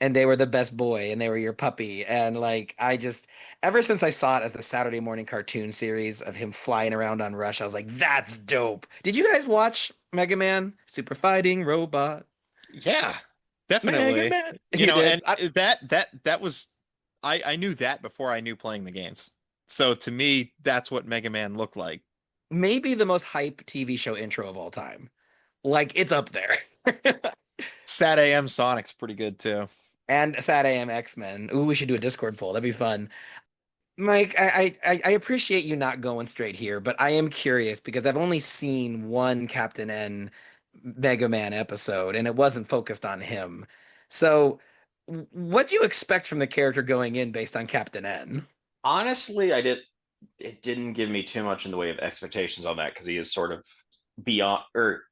And they were the best boy and they were your puppy. And like, ever since I saw it as the Saturday morning cartoon series of him flying around on Rush, I was like, that's dope. Did you guys watch Mega Man Super Fighting Robot? Yeah, definitely. Mega Man. You know, did. and that was I knew that before I knew playing the games. So to me, that's what Mega Man looked like. Maybe the most hype TV show intro of all time. Like, it's up there. Sat AM Sonic's pretty good too. And Sad AM X-Men. Ooh, we should do a Discord poll. That'd be fun. Mike, I appreciate you not going straight here, but I am curious because I've only seen one Captain N Mega Man episode, and it wasn't focused on him. So, what do you expect from the character going in based on Captain N? Honestly, it didn't give me too much in the way of expectations on that, because he is sort of beyond, or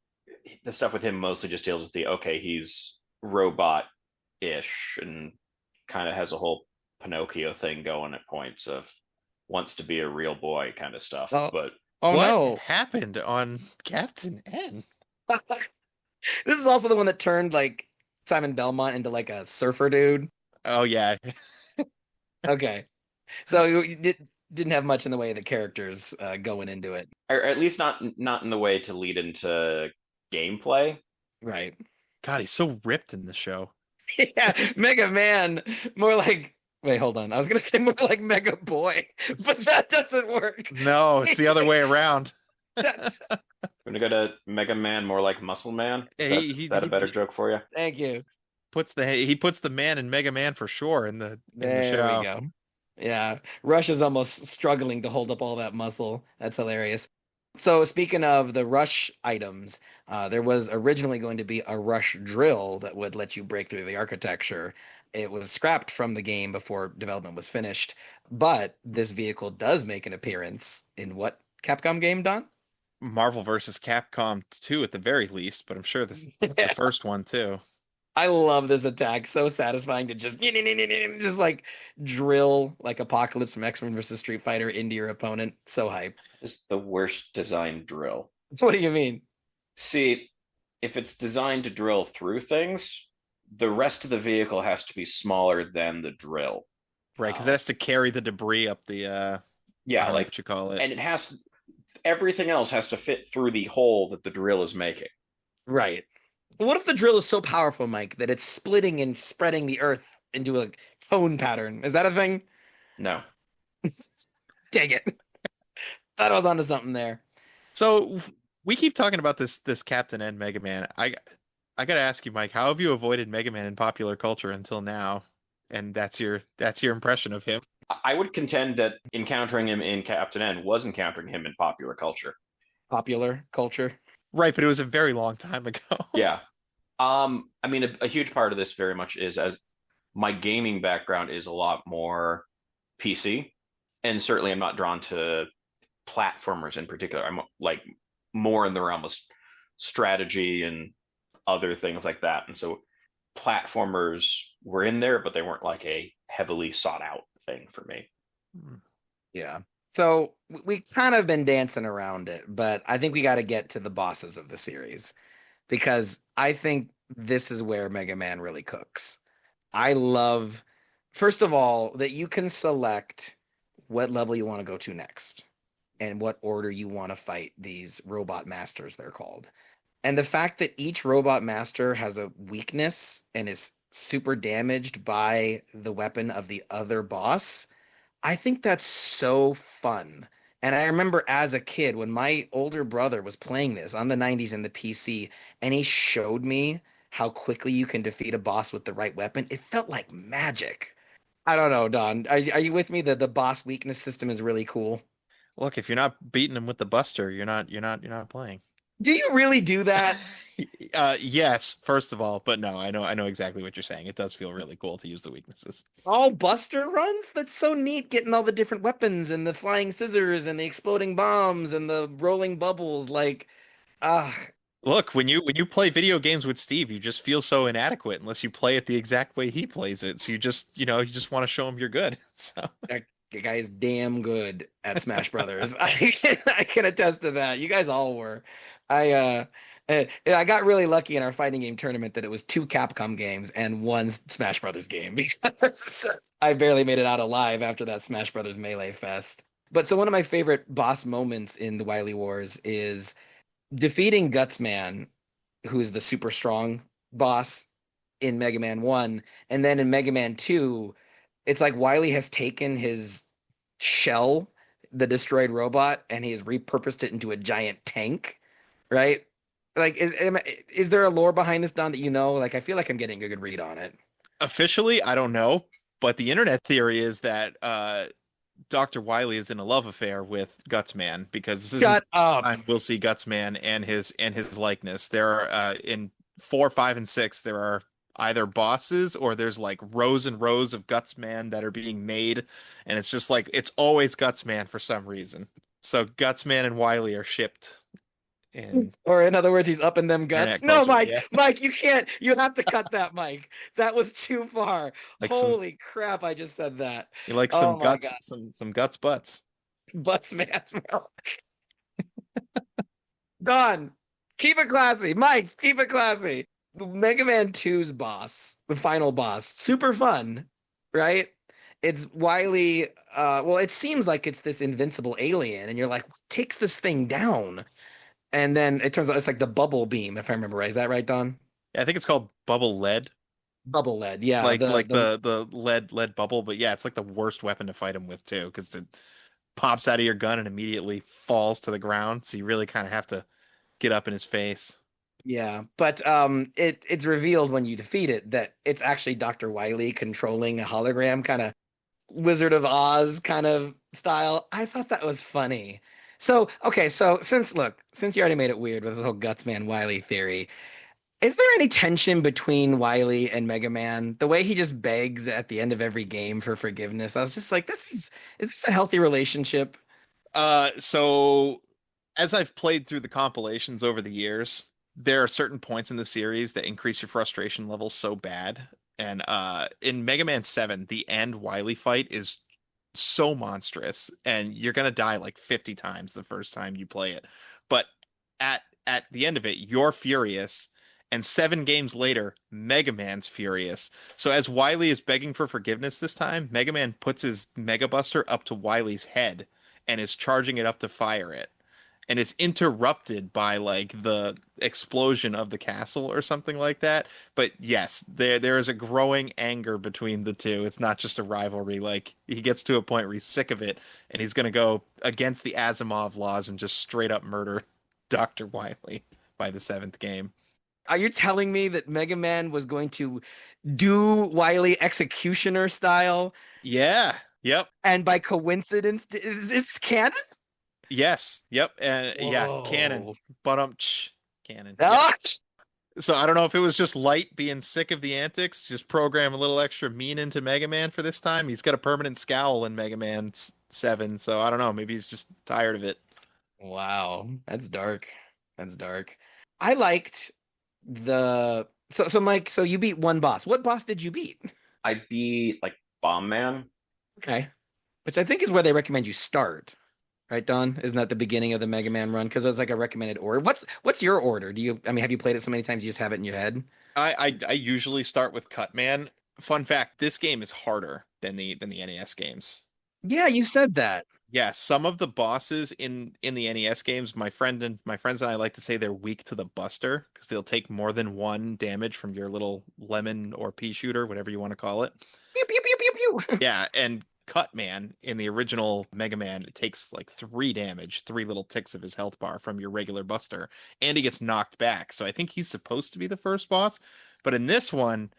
the stuff with him mostly just deals with he's robot-ish and kind of has a whole Pinocchio thing going at points of wants to be a real boy kind of stuff. Oh, But oh What no. happened on Captain N? This is also the one that turned like Simon Belmont into like a surfer dude. Oh yeah. Okay. So you didn't have much in the way of the characters going into it. or at least not in the way to lead into gameplay. Right. God, he's so ripped in the show. Yeah, Mega Man. More like, wait, hold on. I was going to say more like Mega Boy, but that doesn't work. No, it's the other way around. That's, We're gonna go to Mega Man, more like Muscle Man. Is Yeah, that a better joke for you? thank you. puts the man in Mega Man for sure in the There we show. go. Yeah, Rush is almost struggling to hold up all that muscle. That's hilarious. So speaking of the Rush items, there was originally going to be a Rush drill that would let you break through the architecture. It was scrapped from the game before development was finished, but this vehicle does make an appearance in what Capcom game, Don? Marvel versus Capcom 2 at the very least, but I'm sure the first one too. I love this attack. So satisfying to just like drill like Apocalypse from X-Men versus Street Fighter into your opponent. So hype. Just the worst designed drill. What do you mean? See, if it's designed to drill through things, the rest of the vehicle has to be smaller than the drill. Right, because it has to carry the debris up the I Yeah, don't know like what you call it. and everything else has to fit through the hole that the drill is making. Right. What if the drill is so powerful, Mike, that it's splitting and spreading the earth into a cone pattern? Is that a thing? No. Dang it. Thought I was onto something there. So we keep talking about this Captain N Mega Man. I gotta ask you, Mike, how have you avoided Mega Man in popular culture until now? And that's your impression of him. I would contend that encountering him in Captain N was encountering him in popular culture. Popular culture. Right, but it was a very long time ago. Yeah. I mean, a huge part of this very much is as my gaming background is a lot more PC, and certainly I'm not drawn to platformers in particular. I'm like more in the realm of strategy and other things like that. And so platformers were in there, but they weren't like a heavily sought out thing for me. Yeah. So we kind of been dancing around it, but I think we got to get to the bosses of the series because I think this is where Mega Man really cooks. I love, first of all, that you can select what level you want to go to next and what order you want to fight these robot masters, they're called. And the fact that each robot master has a weakness and is super damaged by the weapon of the other boss, I think that's so fun. And I remember as a kid when my older brother was playing this on the 90s in the PC, and he showed me how quickly you can defeat a boss with the right weapon. It felt like magic. I don't know, Don. Are you with me that the boss weakness system is really cool? Look, if you're not beating him with the Buster, you're not playing. Do you really do that? Yes, first of all, but no, I know exactly what you're saying. It does feel really cool to use the weaknesses. All Buster runs? That's so neat, getting all the different weapons and the flying scissors and the exploding bombs and the rolling bubbles. Like, ah, Look, when you play video games with Steve, you just feel so inadequate unless you play it the exact way he plays it. So you just, you just want to show him you're good. So that guy is damn good at Smash Brothers. I can attest to that. You guys all were. I I got really lucky in our fighting game tournament that it was two Capcom games and one Smash Brothers game because I barely made it out alive after that Smash Brothers Melee Fest. But so one of my favorite boss moments in the Wily Wars is defeating Gutsman, who's the super strong boss in Mega Man 1, and then in Mega Man 2, it's like Wily has taken his shell, the destroyed robot, and he has repurposed it into a giant tank, right? Like, is there a lore behind this, Don, that you know? Like, I feel like I'm getting a good read on it. officially, I don't know, but the internet theory is that Dr. Wily is in a love affair with Gutsman because this isn't Shut the up. time we'll see Gutsman and his likeness. There are in 4, 5, and 6, there are either bosses or there's like rows and rows of Gutsman that are being made, and it's just like it's always Gutsman for some reason. So Gutsman and Wily are shipped in Or in other words, he's up in them guts. internet No, culture. Mike, Yeah, Mike, you can't. You have to cut that, Mike. That was too far. like some Holy crap, I just said that. you like some Oh my guts, God. some guts butts. Butts, man. Done. Keep it classy. Mike, keep it classy. Mega Man 2's boss, the final boss, super fun, right? It's Wily. Well, it seems like it's this invincible alien, and you're like, what takes this thing down? And then it turns out it's like the bubble beam, if I remember right. Is that right, Don? Yeah, I think it's called bubble lead. Bubble lead. Yeah. Like the lead bubble, but yeah, it's like the worst weapon to fight him with too, because it pops out of your gun and immediately falls to the ground. So you really kind of have to get up in his face. Yeah, but it's revealed when you defeat it that it's actually Dr. Wily controlling a hologram, kind of Wizard of Oz kind of style. I thought that was funny. So, okay, so since you already made it weird with this whole Gutsman Wily theory, is there any tension between Wily and Mega Man? The way he just begs at the end of every game for forgiveness. I was just like, is this a healthy relationship? So as I've played through the compilations over the years, there are certain points in the series that increase your frustration levels so bad. And in Mega Man 7, the end Wily fight is so monstrous, and you're gonna die like 50 times the first time you play it. But at the end of it, you're furious, and 7 games later, Mega Man's furious. So as Wily is begging for forgiveness this time, Mega Man puts his Mega Buster up to Wily's head and is charging it up to fire it. And it's interrupted by like the explosion of the castle or something like that. But yes, there is a growing anger between the two. It's not just a rivalry. Like he gets to a point where he's sick of it and he's gonna go against the Asimov laws and just straight up murder Dr. Wily by the 7th game. Are you telling me that Mega Man was going to do Wily executioner style, Yeah. Yep. and by coincidence, is this canon? Yes. Yep. And yeah, canon. Whoa. But canon. Yep. Ah! So I don't know if it was just Light being sick of the antics, just program a little extra mean into Mega Man for this time. He's got a permanent scowl in Mega Man 7, so I don't know. Maybe he's just tired of it. Wow, that's dark. That's dark. I liked the so Mike, so you beat one boss. What boss did you beat? I beat like Bomb Man. Okay. Which I think is where they recommend you start. Right, Don? Isn't that the beginning of the Mega Man run? Because it's like a recommended order. What's your order? Have you played it so many times you just have it in your head? I usually start with Cutman. Fun fact, this game is harder than the NES games. Yeah, you said that. Yeah, some of the bosses in the NES games, my friends and I like to say they're weak to the Buster because they'll take more than 1 damage from your little lemon or pea shooter, whatever you want to call it. Pew pew pew pew pew. Yeah, and Cutman in the original Mega Man it takes like 3 damage, 3 little ticks of his health bar from your regular Buster, and he gets knocked back. So I think he's supposed to be the first boss, but in this one,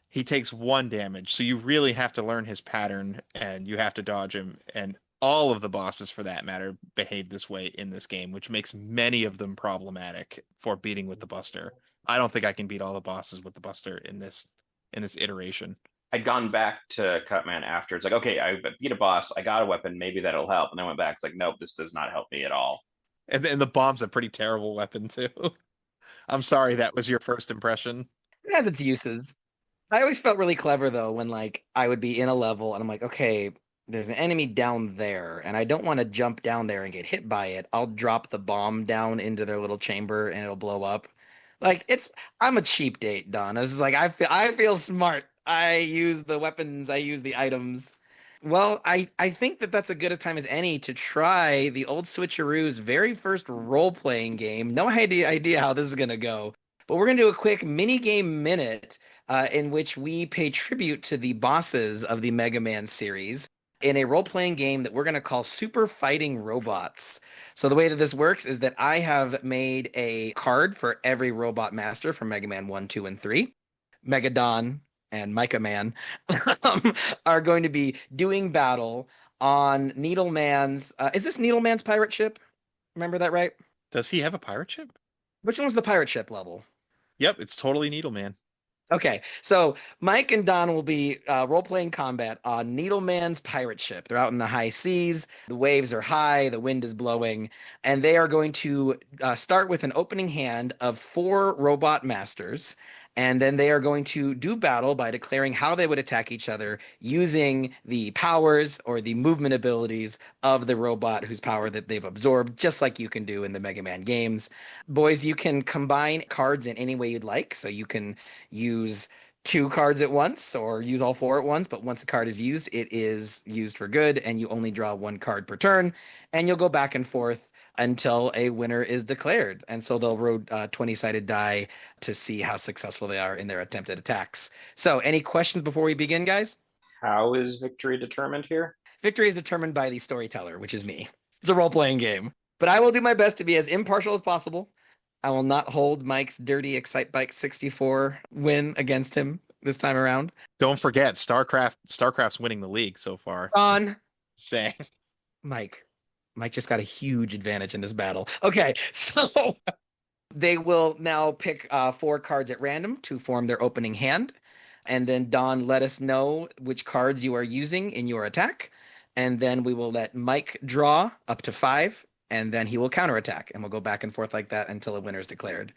he takes 1 damage. So you really have to learn his pattern and you have to dodge him. And all of the bosses, for that matter, behave this way in this game, which makes many of them problematic for beating with the Buster. I don't think I can beat all the bosses with the Buster in this iteration. I'd gone back to Cutman after. It's like, okay, I beat a boss. I got a weapon. Maybe that'll help. And I went back. It's like, nope, this does not help me at all. And then the bomb's a pretty terrible weapon too. I'm sorry that was your first impression. It has its uses. I always felt really clever though when like I would be in a level and I'm like, okay, there's an enemy down there, and I don't want to jump down there and get hit by it. I'll drop the bomb down into their little chamber and it'll blow up. Like I'm a cheap date, Don. It's just like I feel smart. I use the weapons, I use the items. Well, I think that that's a good a time as any to try the old Switcheroo's very first role-playing game. No idea how this is gonna go, but we're gonna do a quick mini game minute in which we pay tribute to the bosses of the Mega Man series in a role-playing game that we're going to call Super Fighting Robots. So the way that this works is that I have made a card for every robot master from Mega Man 1, 2, and 3. Megadon and Micah Man are going to be doing battle on Needleman's. Is this Needleman's pirate ship? Remember that, right? Does he have a pirate ship? Which one's the pirate ship level? Yep, it's totally Needleman. Okay, so Mike and Don will be role-playing combat on Needleman's pirate ship. They're out in the high seas. The waves are high. The wind is blowing. And they are going to start with an opening hand of 4 robot masters. And then they are going to do battle by declaring how they would attack each other using the powers or the movement abilities of the robot whose power that they've absorbed, just like you can do in the Mega Man games. Boys, you can combine cards in any way you'd like. So you can use 2 cards at once or use all 4 at once, but once a card is used, it is used for good, and you only draw 1 card per turn, and you'll go back and forth until a winner is declared. And so they'll roll 20-sided die to see how successful they are in their attempted attacks. So any questions before we begin, guys? How is victory determined here? Victory is determined by the storyteller, which is me. It's a role-playing game. But I will do my best to be as impartial as possible. I will not hold Mike's dirty Excite Bike 64 win against him this time around. Don't forget, StarCraft's winning the league so far. On Saying. Mike. Mike just got a huge advantage in this battle. Okay, so they will now pick 4 cards at random to form their opening hand. And then Don, let us know which cards you are using in your attack. And then we will let Mike draw up to 5, and then he will counterattack. And we'll go back and forth like that until a winner is declared.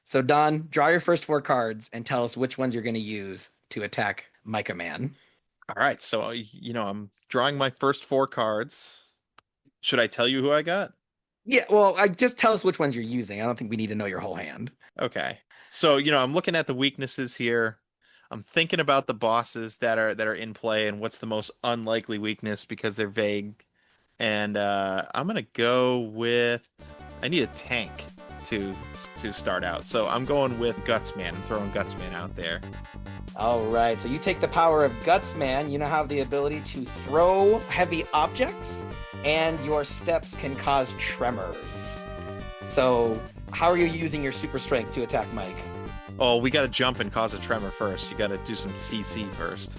So Don, draw your first 4 cards and tell us which ones you're going to use to attack Micah Man. All right, so I'm drawing my first 4 cards. Should I tell you who I got? Yeah, well, just tell us which ones you're using. I don't think we need to know your whole hand. Okay. So, I'm looking at the weaknesses here. I'm thinking about the bosses that are in play and what's the most unlikely weakness because they're vague. And I'm gonna go with I need a tank to start out. So I'm going with Gutsman. I'm throwing Gutsman out there. All right, so you take the power of Gutsman. You now have the ability to throw heavy objects, and your steps can cause tremors. So how are you using your super strength to attack Mike? Oh, we got to jump and cause a tremor first. You got to do some CC first.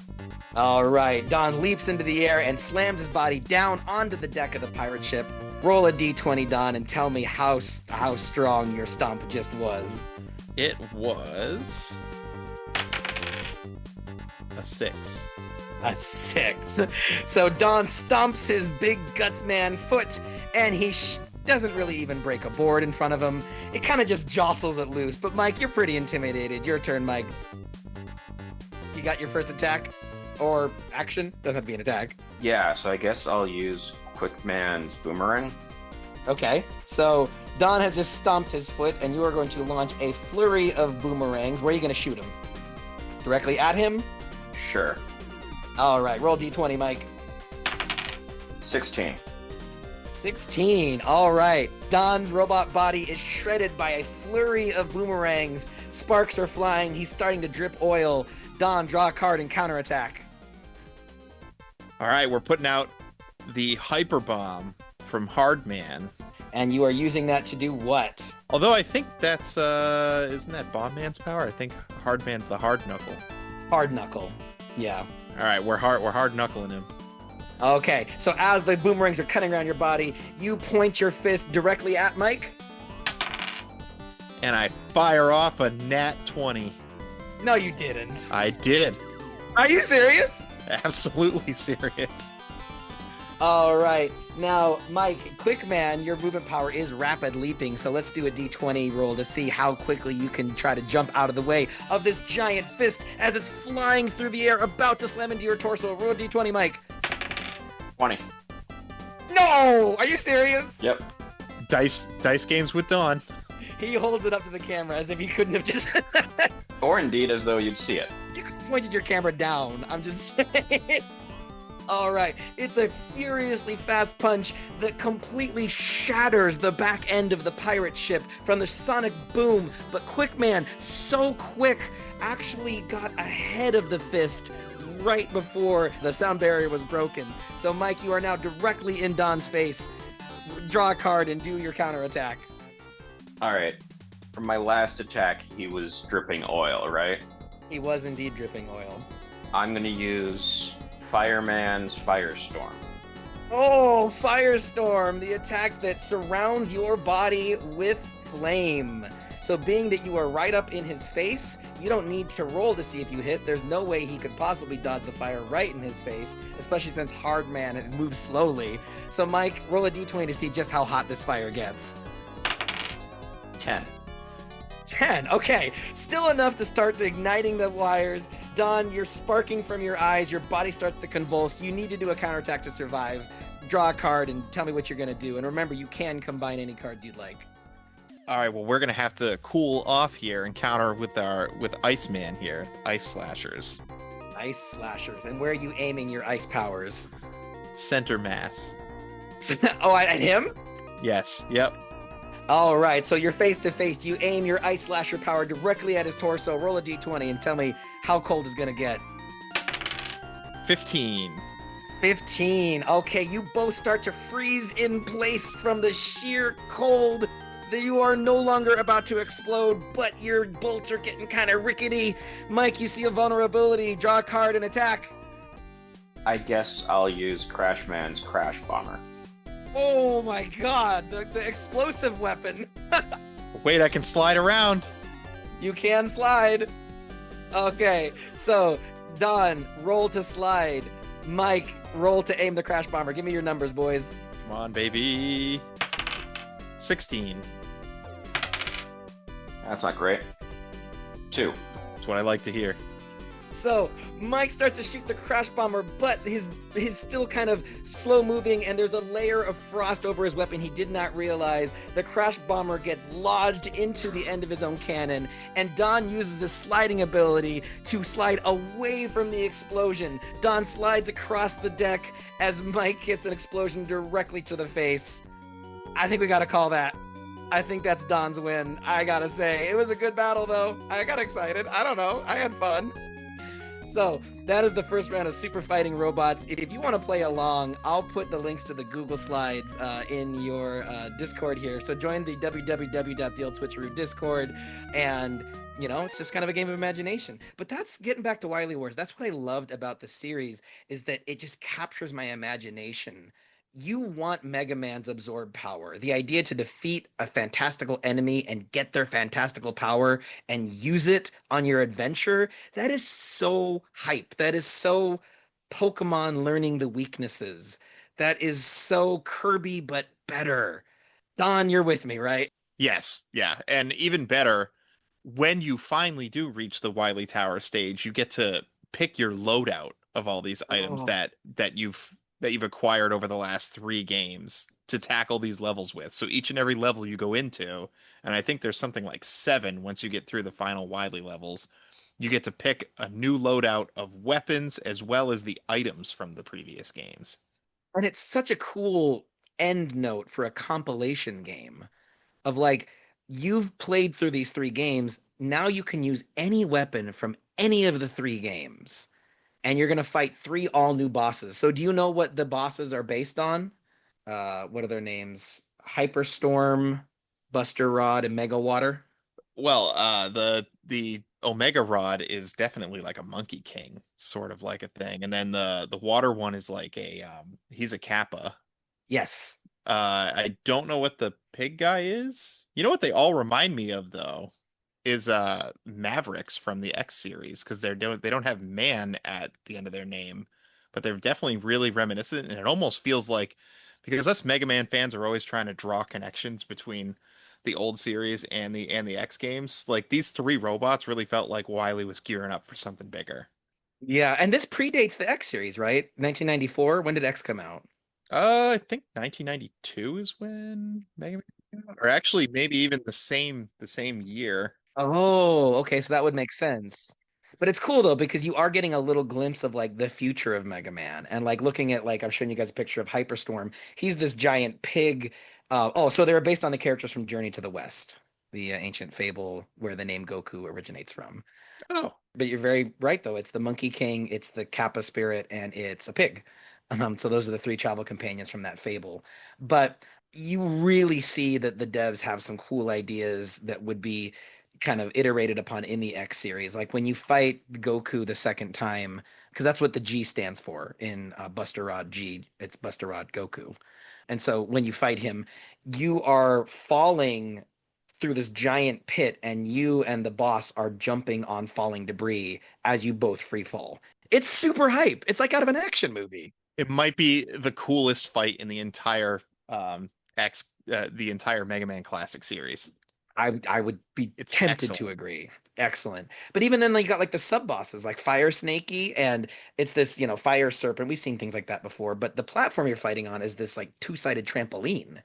All right, Don leaps into the air and slams his body down onto the deck of the pirate ship. Roll a d20, Don, and tell me how strong your stomp just was. It was a 6. A 6. So Don stomps his big Gutsman foot, and he doesn't really even break a board in front of him. It kind of just jostles it loose. But Mike, you're pretty intimidated. Your turn, Mike. You got your first attack? Or action? Doesn't have to be an attack. Yeah, so I guess I'll use Quickman's Boomerang. Okay, so Don has just stomped his foot, and you are going to launch a flurry of boomerangs. Where are you going to shoot him? Directly at him? Sure. All right, roll d20, Mike. 16. 16. All right. Don's robot body is shredded by a flurry of boomerangs. Sparks are flying. He's starting to drip oil. Don, draw a card and counterattack. All right, we're putting out the Hyper Bomb from Hardman. And you are using that to do what? Although I think that's isn't that Bomb Man's power? I think Hardman's the hard knuckle. Hard knuckle. Yeah. All right, we're hard knuckling him. Okay, so as the boomerangs are cutting around your body, you point your fist directly at Mike. And I fire off a nat 20. No, you didn't. I did. Are you serious? Absolutely serious. All right. Now, Mike, Quickman, your movement power is rapid leaping, so let's do a d20 roll to see how quickly you can try to jump out of the way of this giant fist as it's flying through the air, about to slam into your torso. Roll a d20, Mike. 20. No! Are you serious? Yep. Dice games with Dawn. He holds it up to the camera as if he couldn't have just... Or indeed as though you'd see it. You could have pointed your camera down. I'm just saying. All right. It's a furiously fast punch that completely shatters the back end of the pirate ship from the sonic boom. But Quickman, so quick, actually got ahead of the fist right before the sound barrier was broken. So, Mike, you are now directly in Don's face. Draw a card and do your counterattack. All right. For my last attack, he was dripping oil, right? He was indeed dripping oil. I'm going to use Fireman's Firestorm. Oh, Firestorm, the attack that surrounds your body with flame. So being that you are right up in his face, you don't need to roll to see if you hit. There's no way he could possibly dodge the fire right in his face, especially since Hardman moves slowly. So Mike, roll a d20 to see just how hot this fire gets. 10. 10. Okay, still enough to start igniting the wires. Don, you're sparking from your eyes. Your body starts to convulse. You need to do a counterattack to survive. Draw a card and tell me what you're going to do. And remember, you can combine any cards you'd like. All right, well, we're going to have to cool off here and counter with Iceman here. Ice Slashers. Ice Slashers. And where are you aiming your ice powers? Center mass. Oh, at him? Yes, yep. All right, so you're face to face. You aim your Ice Slasher power directly at his torso. Roll a d20 and tell me how cold it's going to get. 15. 15. Okay, you both start to freeze in place from the sheer cold. You are no longer about to explode, but your bolts are getting kind of rickety. Mike, you see a vulnerability. Draw a card and attack. I guess I'll use Crashman's Crash Bomber. Oh my god, the explosive weapon. Wait, I can slide around. You can slide. Okay, so Don, roll to slide. Mike, roll to aim the Crash Bomber. Give me your numbers, boys. Come on, baby. 16. That's not great. 2. That's what I like to hear. So Mike starts to shoot the Crash Bomber, but his still kind of slow moving, and there's a layer of frost over his weapon he did not realize. The Crash Bomber gets lodged into the end of his own cannon, and Don uses his sliding ability to slide away from the explosion. Don slides across the deck as Mike gets an explosion directly to the face. I think we gotta call that. I think that's Don's win. I gotta say, it was a good battle though. I got excited. I don't know. I had fun. So that is the first round of Super Fighting Robots. If you want to play along, I'll put the links to the Google Slides in your Discord here. So join the www.theoldswitcheroo Discord, and you know, it's just kind of a game of imagination. But that's getting back to Wily Wars. That's what I loved about the series, is that it just captures my imagination. You want Mega Man's absorbed power. The idea to defeat a fantastical enemy and get their fantastical power and use it on your adventure, that is so hype. That is so Pokemon learning the weaknesses. That is so Kirby, but better. Don, you're with me, right? Yes, yeah. And even better, when you finally do reach the Wily Tower stage, you get to pick your loadout of all these items that you've acquired over the last 3 games to tackle these levels with. So each and every level you go into, and I think there's something like 7 once you get through the final Wily levels, you get to pick a new loadout of weapons as well as the items from the previous games. And it's such a cool end note for a compilation game of like, you've played through these 3 games, now you can use any weapon from any of the 3 games. And you're going to fight 3 all new bosses. So do you know what the bosses are based on? What are their names? Hyperstorm, Buster Rod, and Mega Water? Well, the Omega Rod is definitely like a Monkey King, sort of like a thing. And then the water one is like he's a Kappa. Yes. I don't know what the pig guy is. You know what they all remind me of though? Is Mavericks from the X series, because they don't have man at the end of their name, but they're definitely really reminiscent, and it almost feels like, because us Mega Man fans are always trying to draw connections between the old series and the X games, like these 3 robots really felt like Wily was gearing up for something bigger. Yeah, and this predates the X series, right? 1994. When did X come out? I think 1992 is when Mega Man came out, or actually maybe even the same year. Oh, okay, so that would make sense. But it's cool though, because you are getting a little glimpse of like the future of Mega Man, and like looking at, like, I've shown you guys a picture of Hyperstorm. He's this giant pig. So they were based on the characters from Journey to the West, the ancient fable where the name Goku originates from. Oh, But you're very right though. It's the Monkey King, it's the Kappa Spirit, and it's a pig. So those are the 3 travel companions from that fable. But you really see that the devs have some cool ideas that would be kind of iterated upon in the X series. Like when you fight Goku the second time, because that's what the G stands for in Buster Rod G, it's Buster Rod Goku. And so when you fight him, you are falling through this giant pit, and you and the boss are jumping on falling debris as you both free fall. It's super hype. It's like out of an action movie. it might be the coolest fight in the entire the entire Mega Man Classic series. I would be It's tempted to excellent. agree. Excellent. But even then, like, you got like the sub bosses like Fire Snakey, and it's this, Fire Serpent. We've seen things like that before, but the platform you're fighting on is this like 2-sided trampoline.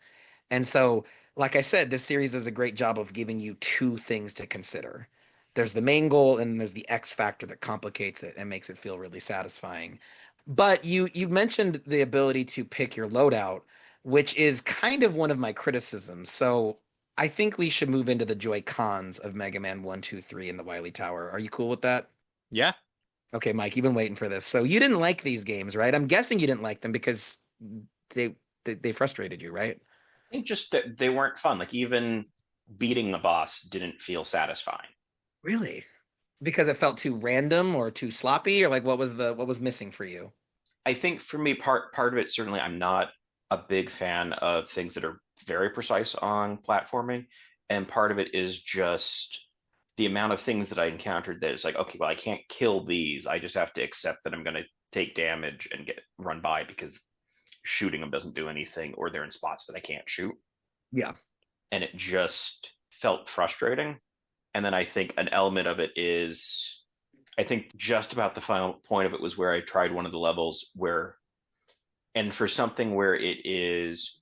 And so, like I said, this series does a great job of giving you 2 things to consider. There's the main goal, and there's the X factor that complicates it and makes it feel really satisfying. But you mentioned the ability to pick your loadout, which is kind of one of my criticisms. So I think we should move into the Joy Cons of Mega Man 1, 2, 3 and the Wily Tower. Are you cool with that? Yeah. Okay, Mike, you've been waiting for this. So you didn't like these games, right? I'm guessing you didn't like them because they frustrated you, right? I think just that they weren't fun. Like even beating the boss didn't feel satisfying. Really? Because it felt too random or too sloppy, or like what was missing for you? I think for me, part of it, certainly, I'm not a big fan of things that are very precise on platforming, and part of it is just the amount of things that I encountered that it's like, okay, well, I can't kill these. I just have to accept that I'm going to take damage and get run by because shooting them doesn't do anything, or they're in spots that I can't shoot. Yeah. And it just felt frustrating. And then I think an element of it is, I think just about the final point of it was where I tried one of the levels where, and for something where it is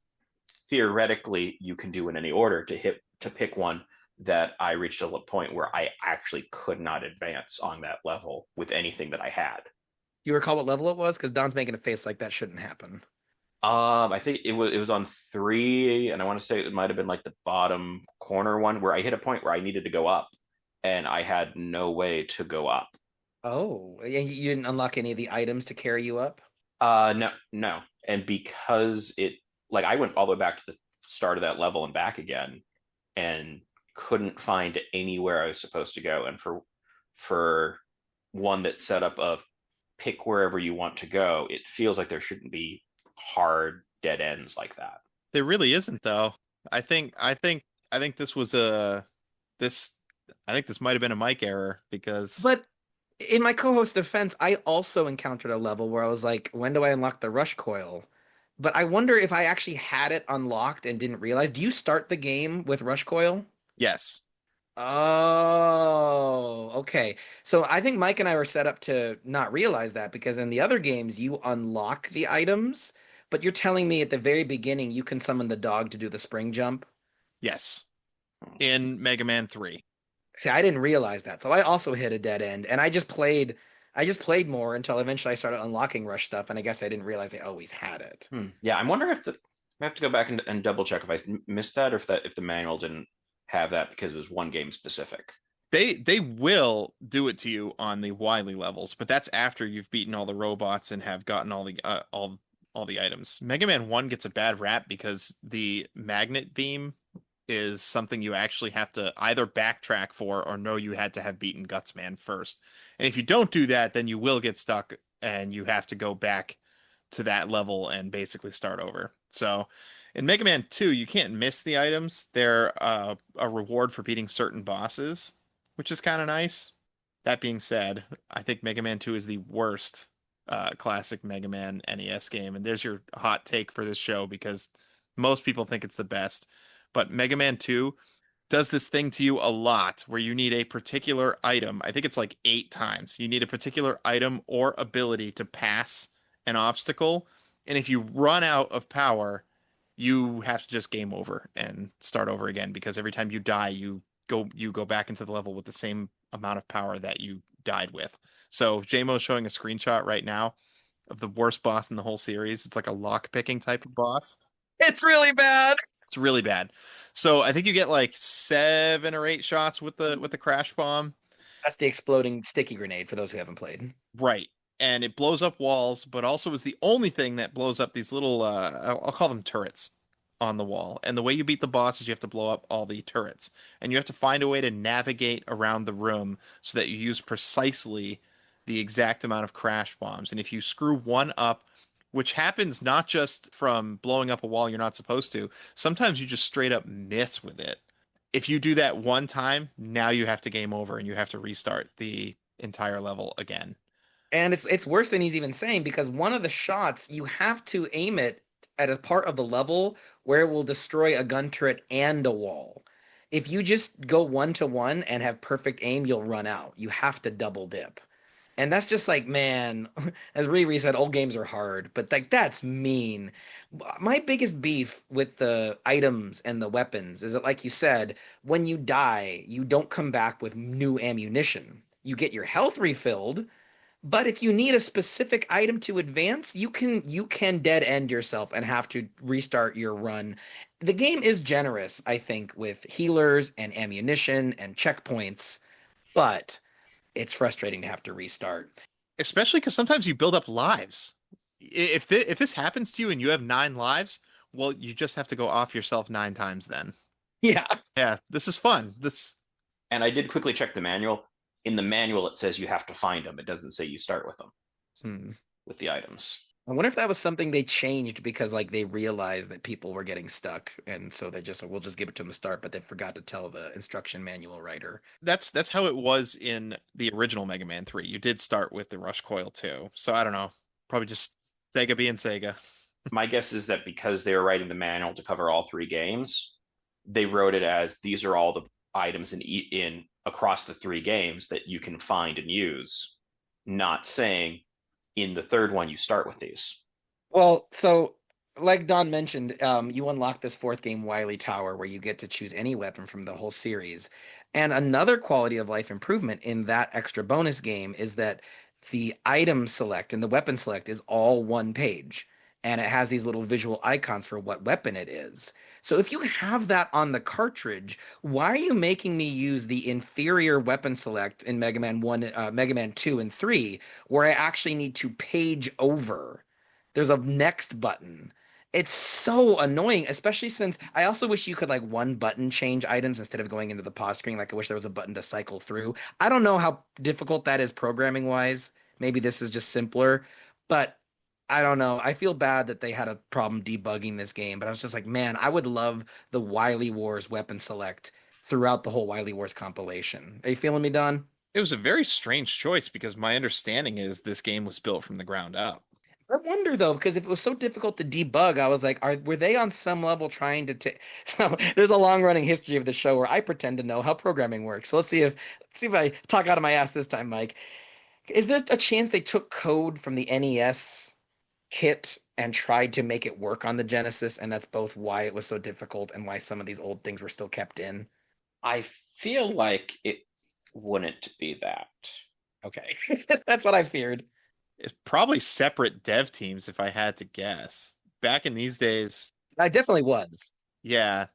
theoretically you can do in any order to pick one, that I reached a point where I actually could not advance on that level with anything that I had. You recall what level it was? Because Don's making a face like that shouldn't happen. I think it was on 3, and I want to say it might have been like the bottom corner one where I hit a point where I needed to go up, and I had no way to go up. Oh, and you didn't unlock any of the items to carry you up? No, no, and because it, like, I went all the way back to the start of that level and back again, and couldn't find anywhere I was supposed to go. And for one that's set up of pick wherever you want to go, it feels like there shouldn't be hard dead ends like that. There really isn't though. I think this was a this I think this might have been a Mike error because But in my co-host defense, I also encountered a level where I was like, when do I unlock the rush coil? But I wonder if I actually had it unlocked and didn't realize. Do you start the game with rush coil? yes. Oh, okay. So I think Mike and I were set up to not realize that because in the other games you unlock the items, but you're telling me at the very beginning you can summon the dog to do the spring jump. Yes. In Mega Man 3. See, I didn't realize that. So I also hit a dead end and I just played more until eventually I started unlocking rush stuff and I guess I didn't realize I always had it. Yeah, I'm wondering if I have to go back and double check if I missed that, or if the manual didn't have that because it was one game specific. They will do it to you on the Wily levels, but that's after you've beaten all the robots and have gotten all the items. Mega Man 1 gets a bad rap because the magnet beam is something you actually have to either backtrack for or know you had to have beaten Gutsman first. And if you don't do that, then you will get stuck and you have to go back to that level and basically start over. So in Mega Man 2, you can't miss the items. They're a reward for beating certain bosses, which is kind of nice. That being said, I think Mega Man 2 is the worst classic Mega Man NES game. And there's your hot take for this show because most people think it's the best. But Mega Man 2 does this thing to you a lot where you need a particular item. I think it's like 8 times. You need a particular item or ability to pass an obstacle. And if you run out of power, you have to just game over and start over again because every time you die, you go back into the level with the same amount of power that you died with. So Jaymo is showing a screenshot right now of the worst boss in the whole series. It's like a lock picking type of boss. It's really bad. It's really bad. So I think you get like 7 or 8 shots with the crash bomb. That's the exploding sticky grenade for those who haven't played. Right. And it blows up walls, but also is the only thing that blows up these little I'll call them turrets on the wall. And the way you beat the boss is you have to blow up all the turrets. And you have to find a way to navigate around the room so that you use precisely the exact amount of crash bombs. And if you screw one up, which happens not just from blowing up a wall you're not supposed to, sometimes you just straight up miss with it. If you do that one time, now you have to game over and you have to restart the entire level again. And it's worse than he's even saying because one of the shots you have to aim it at a part of the level where it will destroy a gun turret and a wall. If you just go 1-to-1 and have perfect aim, you'll run out. You have to double dip. And that's just like, man, as Riri said, old games are hard, but like that's mean. My biggest beef with the items and the weapons is that, like you said, when you die, you don't come back with new ammunition. You get your health refilled, but if you need a specific item to advance, you can dead end yourself and have to restart your run. The game is generous, I think, with healers and ammunition and checkpoints, but it's frustrating to have to restart. Especially because sometimes you build up lives. If this happens to you and you have 9 lives, well, you just have to go off yourself 9 times then. Yeah. Yeah, this is fun. And I did quickly check the manual. In the manual, it says you have to find them. It doesn't say you start with them, with the items. I wonder if that was something they changed because like they realized that people were getting stuck, and so they just we'll just give it to them to start, but they forgot to tell the instruction manual writer. That's how it was in the original Mega Man 3. You did start with the Rush Coil too. So I don't know. Probably just Sega being Sega. My guess is that because they were writing the manual to cover all 3 games, they wrote it as these are all the items in across the 3 games that you can find and use, not saying in the third one you start with these. Well, so like Don mentioned, you unlock this fourth game, Wily Tower, where you get to choose any weapon from the whole series. And another quality of life improvement in that extra bonus game is that the item select and the weapon select is all one page. And it has these little visual icons for what weapon it is. So if you have that on the cartridge, why are you making me use the inferior weapon select in Mega Man 1, Mega Man 2, and 3, where I actually need to page over? There's a next button. It's so annoying, especially since I also wish you could like one button change items instead of going into the pause screen. Like I wish there was a button to cycle through. I don't know how difficult that is programming wise. Maybe this is just simpler, but I don't know. I feel bad that they had a problem debugging this game, but I was just like, man, I would love the Wily Wars weapon select throughout the whole Wily Wars compilation. Are you feeling me, Don? It was a very strange choice because my understanding is this game was built from the ground up. I wonder though, because if it was so difficult to debug, I was like, were they on some level trying to take? So there's a long running history of the show where I pretend to know how programming works. So let's see if I talk out of my ass this time, Mike. Is there a chance they took code from the NES kit and tried to make it work on the Genesis, and that's both why it was so difficult and why some of these old things were still kept in? I feel like it wouldn't be that. Okay, that's what I feared. It's probably separate dev teams if I had to guess. Back in these days, I definitely was. yeah,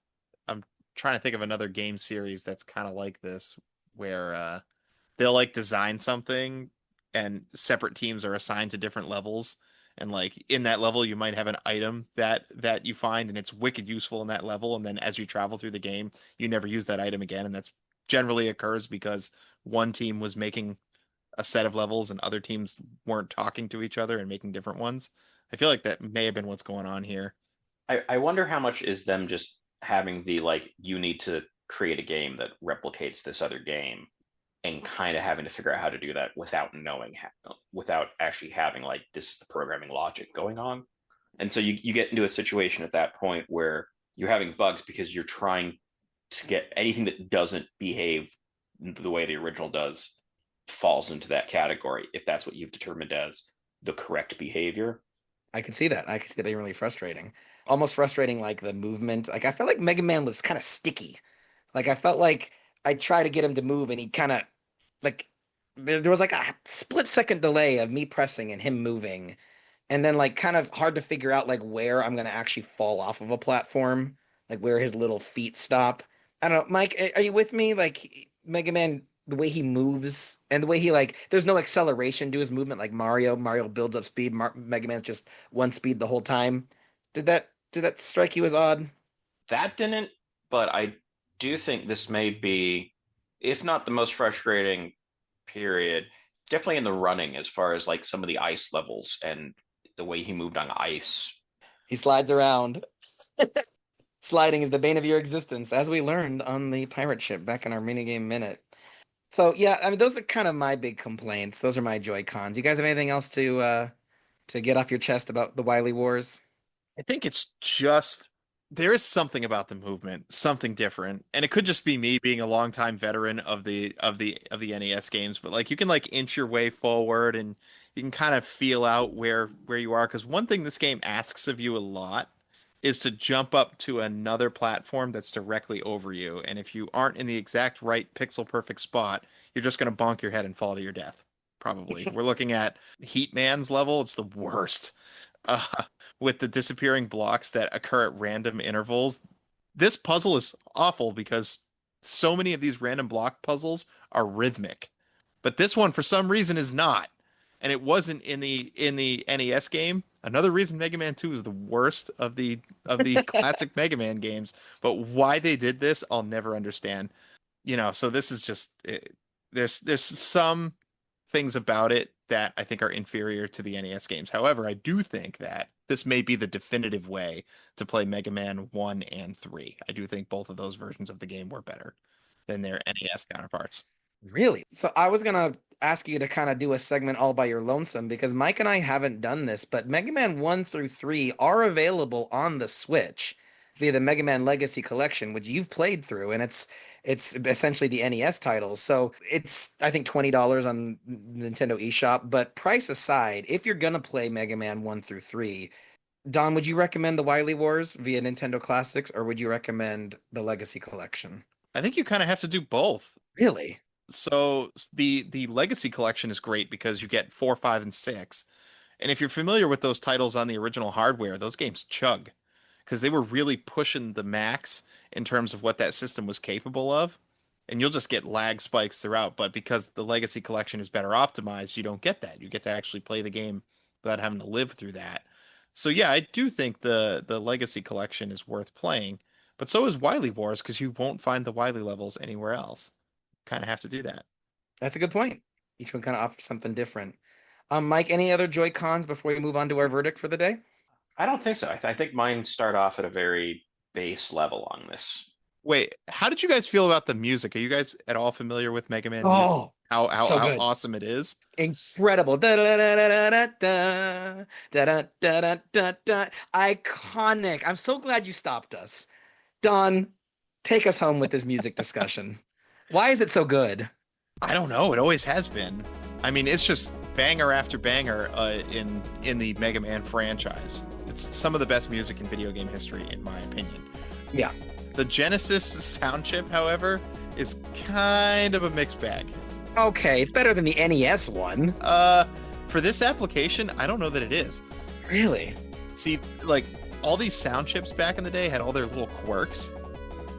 I'm trying to think of another game series that's kind of like this, where they'll like design something and separate teams are assigned to different levels. And like in that level, you might have an item that you find and it's wicked useful in that level. And then as you travel through the game, you never use that item again. And that's generally occurs because one team was making a set of levels and other teams weren't talking to each other and making different ones. I feel like that may have been what's going on here. I wonder how much is them just having the like you need to create a game that replicates this other game and kind of having to figure out how to do that without knowing without actually having like this is the programming logic going on. And so you get into a situation at that point where you're having bugs because you're trying to get anything that doesn't behave the way the original does falls into that category if that's what you've determined as the correct behavior. I can see that. I can see that being really frustrating. Almost frustrating, like the movement. Like I felt like Mega Man was kind of sticky. Like I felt like I tried to get him to move, and he kind of like there was like a split second delay of me pressing and him moving, and then like kind of hard to figure out like where I'm gonna actually fall off of a platform, like where his little feet stop. I don't know, Mike, are you with me? Like Mega Man, the way he moves and the way he like, there's no acceleration to his movement like Mario. Mario builds up speed. Mega Man's just one speed the whole time. Did that strike you as odd? That didn't, but I do think this may be, if not the most frustrating period, definitely in the running as far as like some of the ice levels and the way he moved on ice. He slides around. Sliding is the bane of your existence, as we learned on the pirate ship back in our minigame minute. So yeah, I mean those are kind of my big complaints. Those are my Joy Cons. You guys have anything else to get off your chest about the Wily Wars? I think it's just there is something about the movement, something different. And it could just be me being a longtime veteran of the NES games, but like you can like inch your way forward and you can kind of feel out where you are. Because one thing this game asks of you a lot is to jump up to another platform that's directly over you. And if you aren't in the exact right pixel perfect spot, you're just gonna bonk your head and fall to your death. Probably. We're looking at Heat Man's level. It's the worst. Uh, with the disappearing blocks that occur at random intervals. This puzzle is awful because so many of these random block puzzles are rhythmic. But this one, for some reason, is not. and it wasn't in the NES game. Another reason Mega Man 2 is the worst of the classic Mega Man games. But why they did this, I'll never understand. So this is just there's some things about it that I think are inferior to the NES games. However, I do think that this may be the definitive way to play Mega Man 1 and 3. I do think both of those versions of the game were better than their NES counterparts. Really? So I was gonna ask you to kind of do a segment all by your lonesome because Mike and I haven't done this, but Mega Man 1 through 3 are available on the Switch via the Mega Man Legacy Collection, which you've played through, and it's essentially the NES titles. So it's I think $20 on Nintendo eShop. But price aside, if you're gonna play Mega Man 1 through 3, Don, would you recommend the Wily Wars via Nintendo Classics, or would you recommend the Legacy Collection? I think you kind of have to do both. Really? So the Legacy Collection is great because you get 4, 5, and 6. And if you're familiar with those titles on the original hardware, those games chug because they were really pushing the max in terms of what that system was capable of. And you'll just get lag spikes throughout. But because the Legacy Collection is better optimized, you don't get that. You get to actually play the game without having to live through that. So yeah, I do think the Legacy Collection is worth playing. But so is Wily Wars because you won't find the Wily levels anywhere else. Kind of have to do that. That's a good point. Each one kind of offers something different. Mike, any other Joy Cons before we move on to our verdict for the day? I don't think so. I think mine start off at a very base level on this. Wait, how did you guys feel about the music? Are you guys at all familiar with Mega Man music? Oh, How good. awesome it is? Incredible. Da, da, da, da, da, da, da, da, da, da, da, da. Iconic. I'm so glad you stopped us. Don, take us home with this music discussion. Why is it so good? I don't know. It always has been. I mean, it's just banger after banger in the Mega Man franchise. It's some of the best music in video game history, in my opinion. Yeah. The Genesis sound chip, however, is kind of a mixed bag. Okay, it's better than the NES one. For this application, I don't know that it is. Really? See, like, all these sound chips back in the day had all their little quirks,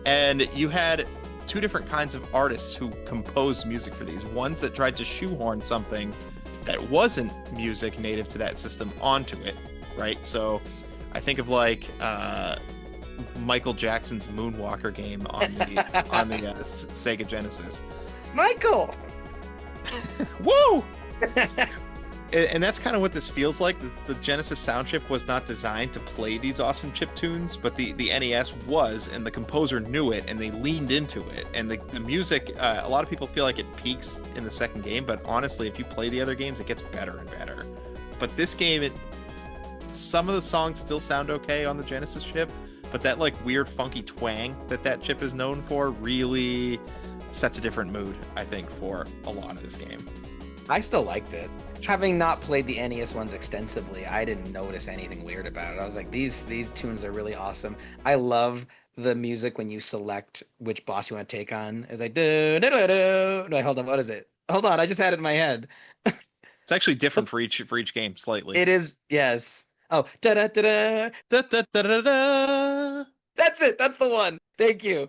and you had two different kinds of artists who composed music for these. Ones that tried to shoehorn something that wasn't music native to that system onto it, right? So I think of like Michael Jackson's Moonwalker game on the Sega Genesis. Michael! Woo! And that's kind of what this feels like. The Genesis sound chip was not designed to play these awesome chip tunes, but the NES was, and the composer knew it, and they leaned into it. And the music, a lot of people feel like it peaks in the second game, but honestly, if you play the other games, it gets better and better. But this game, some of the songs still sound okay on the Genesis chip, but that like weird funky twang that chip is known for really sets a different mood, I think, for a lot of this game. I still liked it. Having not played the NES ones extensively, I didn't notice anything weird about it. I was like, these tunes are really awesome. I love the music when you select which boss you want to take on. It's like do do do do. No, hold on, what is it? Hold on, I just had it in my head. It's actually different for each game slightly. It is, yes. Oh, da da da da. Da, da, da, da, da. That's it. That's the one. Thank you.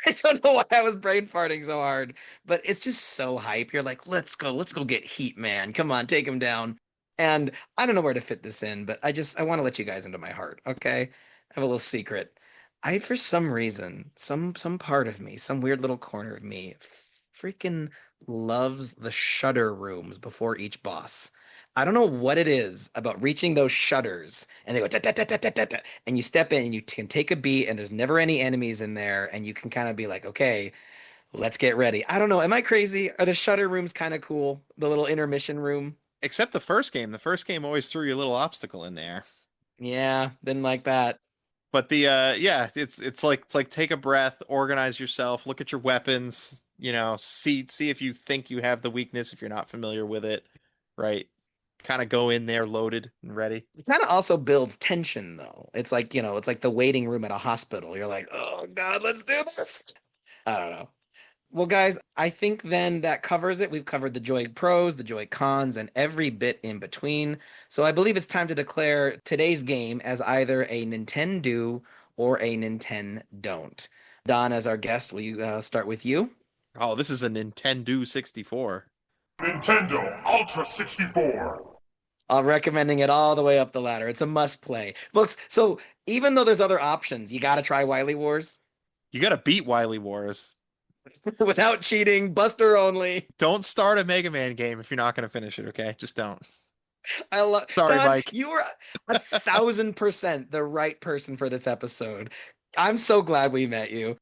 I don't know why I was brain farting so hard, but it's just so hype. You're like, let's go get Heat Man. Come on, take him down. And I don't know where to fit this in, but I want to let you guys into my heart, okay? I have a little secret. For some reason, some part of me, some weird little corner of me, freaking loves the shutter rooms before each boss. I don't know what it is about reaching those shutters and they go da, da, da, da, da, da, da, and you step in and you can take a beat and there's never any enemies in there and you can kind of be like, okay, let's get ready. I don't know. Am I crazy? Are the shutter rooms kind of cool? The little intermission room? Except the first game. The first game always threw you a little obstacle in there. Yeah, didn't like that. But it's like take a breath, organize yourself, look at your weapons, see if you think you have the weakness if you're not familiar with it, right? Kind of go in there loaded and ready. It kind of also builds tension though. It's like, it's like the waiting room at a hospital. You're like, oh God, let's do this. I don't know. Well, guys, I think then that covers it. We've covered the Joy Pros, the Joy Cons, and every bit in between. So I believe it's time to declare today's game as either a NintenDO or a NintenDON'T. Don, as our guest, will you start with you? Oh, this is a Nintendo 64. Nintendo Ultra 64. I'm recommending it all the way up the ladder. It's a must play. Looks so even though there's other options, you got to try Wily Wars You got to beat Wily Wars. without cheating, Buster only. Don't start a Mega Man game if you're not going to finish it, okay? Just don't. I love Sorry, Don, Mike. you were 1,000% the right person for this episode. I'm so glad we met you.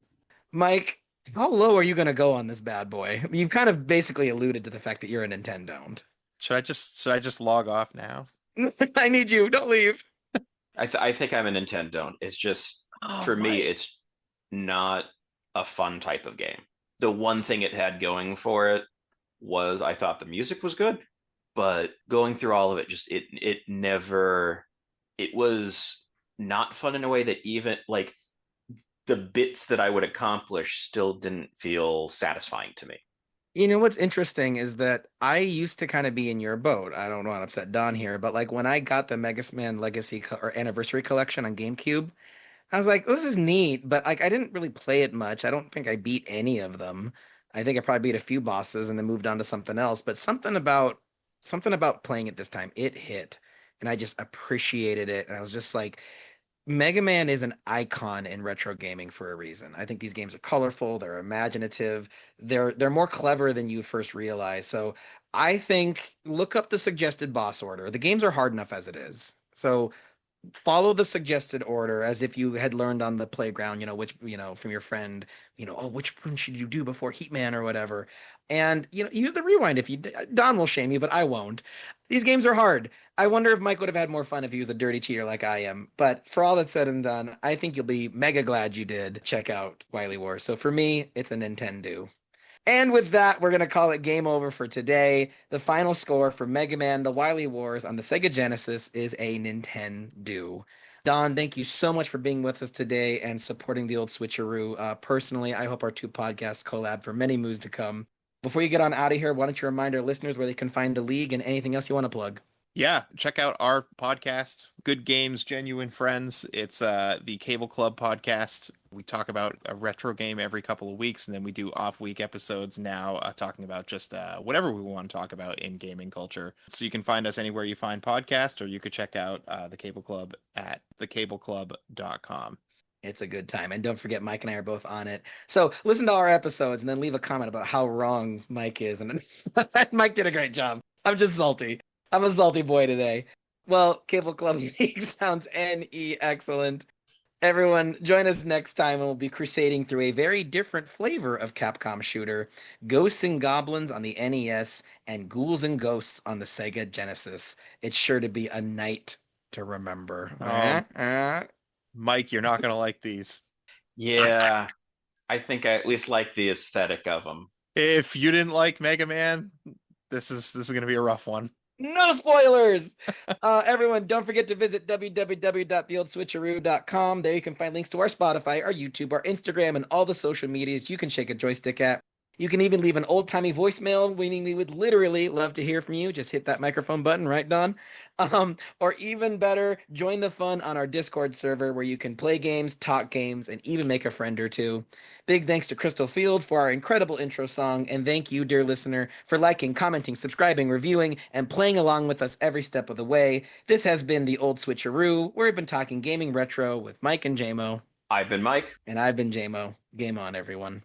Mike, how low are you going to go on this bad boy? You've kind of basically alluded to the fact that you're a NintenDO'N'T. Should I just log off now? I need you. Don't leave. I think I'm a NintenDO'N'T. It's just for me, it's not a fun type of game. The one thing it had going for it was I thought the music was good, but going through all of it, just it never, it was not fun in a way that even like the bits that I would accomplish still didn't feel satisfying to me. You know what's interesting is that I used to kind of be in your boat. I don't want to upset Don here, but like when I got the Mega Man Legacy or Anniversary Collection on GameCube, I was like, this is neat, but like I didn't really play it much. I don't think I beat any of them. I think I probably beat a few bosses and then moved on to something else. But something about playing it this time, it hit, and I just appreciated it. And I was just like, Mega Man is an icon in retro gaming for a reason. I think these games are colorful, they're imaginative, they're more clever than you first realize. So I think look up the suggested boss order. The games are hard enough as it is. So follow the suggested order as if you had learned on the playground, which, from your friend, oh, which one should you do before Heatman or whatever. And, use the rewind if you, Don will shame you, but I won't. These games are hard. I wonder if Mike would have had more fun if he was a dirty cheater like I am. But for all that's said and done, I think you'll be mega glad you did check out Wily Wars. So for me, it's a Nintendo. And with that, we're going to call it game over for today. The final score for Mega Man The Wily Wars on the Sega Genesis is a Nintendo. Don, thank you so much for being with us today and supporting the Old SwitchAroo. Personally, I hope our two podcasts collab for many moons to come. Before you get on out of here, why don't you remind our listeners where they can find the league and anything else you want to plug? Yeah, check out our podcast, Good Games, Genuine Friends. It's the Cable Club podcast. We talk about a retro game every couple of weeks, and then we do off-week episodes now talking about just whatever we want to talk about in gaming culture. So you can find us anywhere you find podcasts, or you could check out the Cable Club at thecableclub.com. It's a good time. And don't forget, Mike and I are both on it. So listen to our episodes and then leave a comment about how wrong Mike is. And Mike did a great job. I'm just salty. I'm a salty boy today. Well, Cable Club League sounds excellent. Everyone, join us next time and we'll be crusading through a very different flavor of Capcom shooter, Ghosts and Goblins on the NES and Ghouls and Ghosts on the Sega Genesis. It's sure to be a night to remember. Mike, you're not going to like these. Yeah, I think I at least like the aesthetic of them. If you didn't like Mega Man, this is going to be a rough one. No spoilers! Everyone, don't forget to visit www.theoldswitcharoo.com. There you can find links to our Spotify, our YouTube, our Instagram, and all the social medias you can shake a joystick at. You can even leave an old-timey voicemail, meaning we would literally love to hear from you. Just hit that microphone button, right, Don? Or even better, join the fun on our Discord server where you can play games, talk games, and even make a friend or two. Big thanks to Crystal Fields for our incredible intro song, and thank you, dear listener, for liking, commenting, subscribing, reviewing, and playing along with us every step of the way. This has been the Old Switcheroo, where we've been talking gaming retro with Mike and Jaymo. I've been Mike. And I've been Jaymo. Game on, everyone.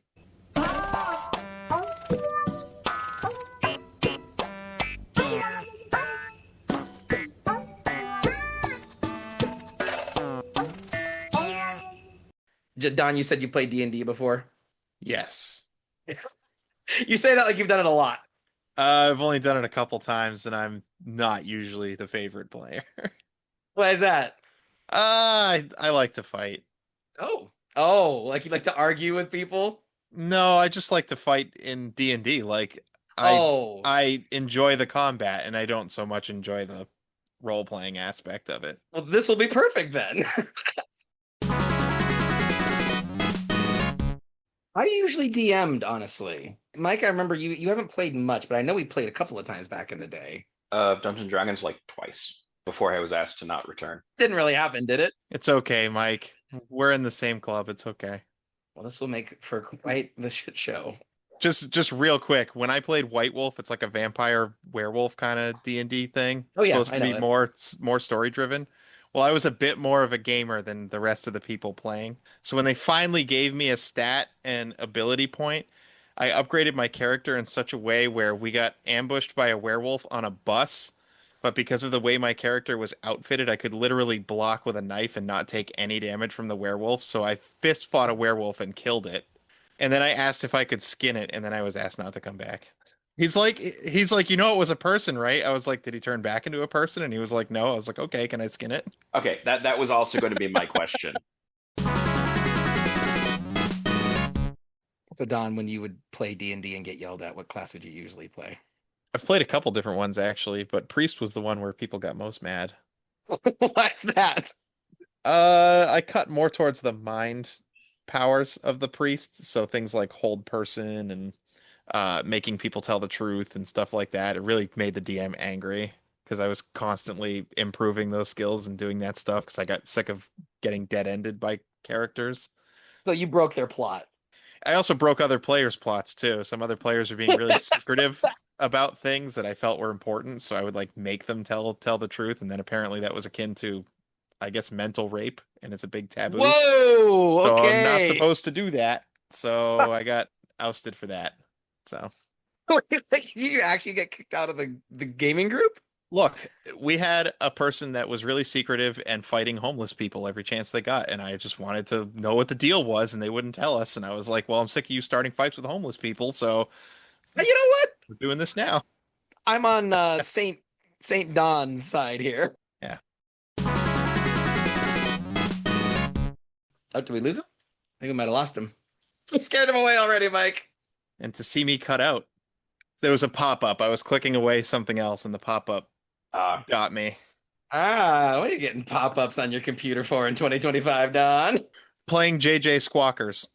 Don, you said you played D&D before? Yes. You say that like you've done it a lot. I've only done it a couple times, and I'm not usually the favorite player. Why is that? I like to fight. Oh, like you like to argue with people? No, I just like to fight in D&D. Like I enjoy the combat, and I don't so much enjoy the role-playing aspect of it. Well, this will be perfect then. I usually DM'd, honestly. Mike, I remember you haven't played much, but I know we played a couple of times back in the day. Dungeons and Dragons like twice before I was asked to not return. Didn't really happen, did it? It's okay, Mike. We're in the same club. It's okay. Well, this will make for quite the shit show. Just real quick, when I played White Wolf, it's like a vampire werewolf kind of D&D thing. Oh, yeah, Supposed I to know be it. more story driven. Well, I was a bit more of a gamer than the rest of the people playing. So when they finally gave me a stat and ability point, I upgraded my character in such a way where we got ambushed by a werewolf on a bus. But because of the way my character was outfitted, I could literally block with a knife and not take any damage from the werewolf. So I fist fought a werewolf and killed it. And then I asked if I could skin it, and then I was asked not to come back. He's like, you know, it was a person, right? I was like, did he turn back into a person? And he was like, no. I was like, okay, can I skin it? Okay, that was also going to be my question. So Don, when you would play D&D and get yelled at, what class would you usually play? I've played a couple different ones actually, but Priest was the one where people got most mad. What's that? I cut more towards the mind powers of the priest, so things like hold person and making people tell the truth and stuff like that. It really made the DM angry because I was constantly improving those skills and doing that stuff because I got sick of getting dead-ended by characters. So you broke their plot. I also broke other players' plots too. Some other players were being really secretive about things that I felt were important, so I would like make them tell the truth, and then apparently that was akin to, I guess, mental rape, and it's a big taboo. Whoa! So I'm not Okay. supposed to do that. So I got ousted for that. So You actually get kicked out of the gaming group? look, we had a person that was really secretive and fighting homeless people every chance they got, and I just wanted to know what the deal was, and they wouldn't tell us. And I was like, well, I'm sick of you starting fights with homeless people, so You know what? we're doing this now. I'm on Saint Don's side here. Yeah. Oh, did we lose him? I think we might have lost him. I scared him away already, Mike. And to see me cut out, there was a pop-up. I was clicking away something else, and the pop-up got me. Ah, what are you getting pop-ups on your computer for in 2025, Don? Playing JJ Squawkers.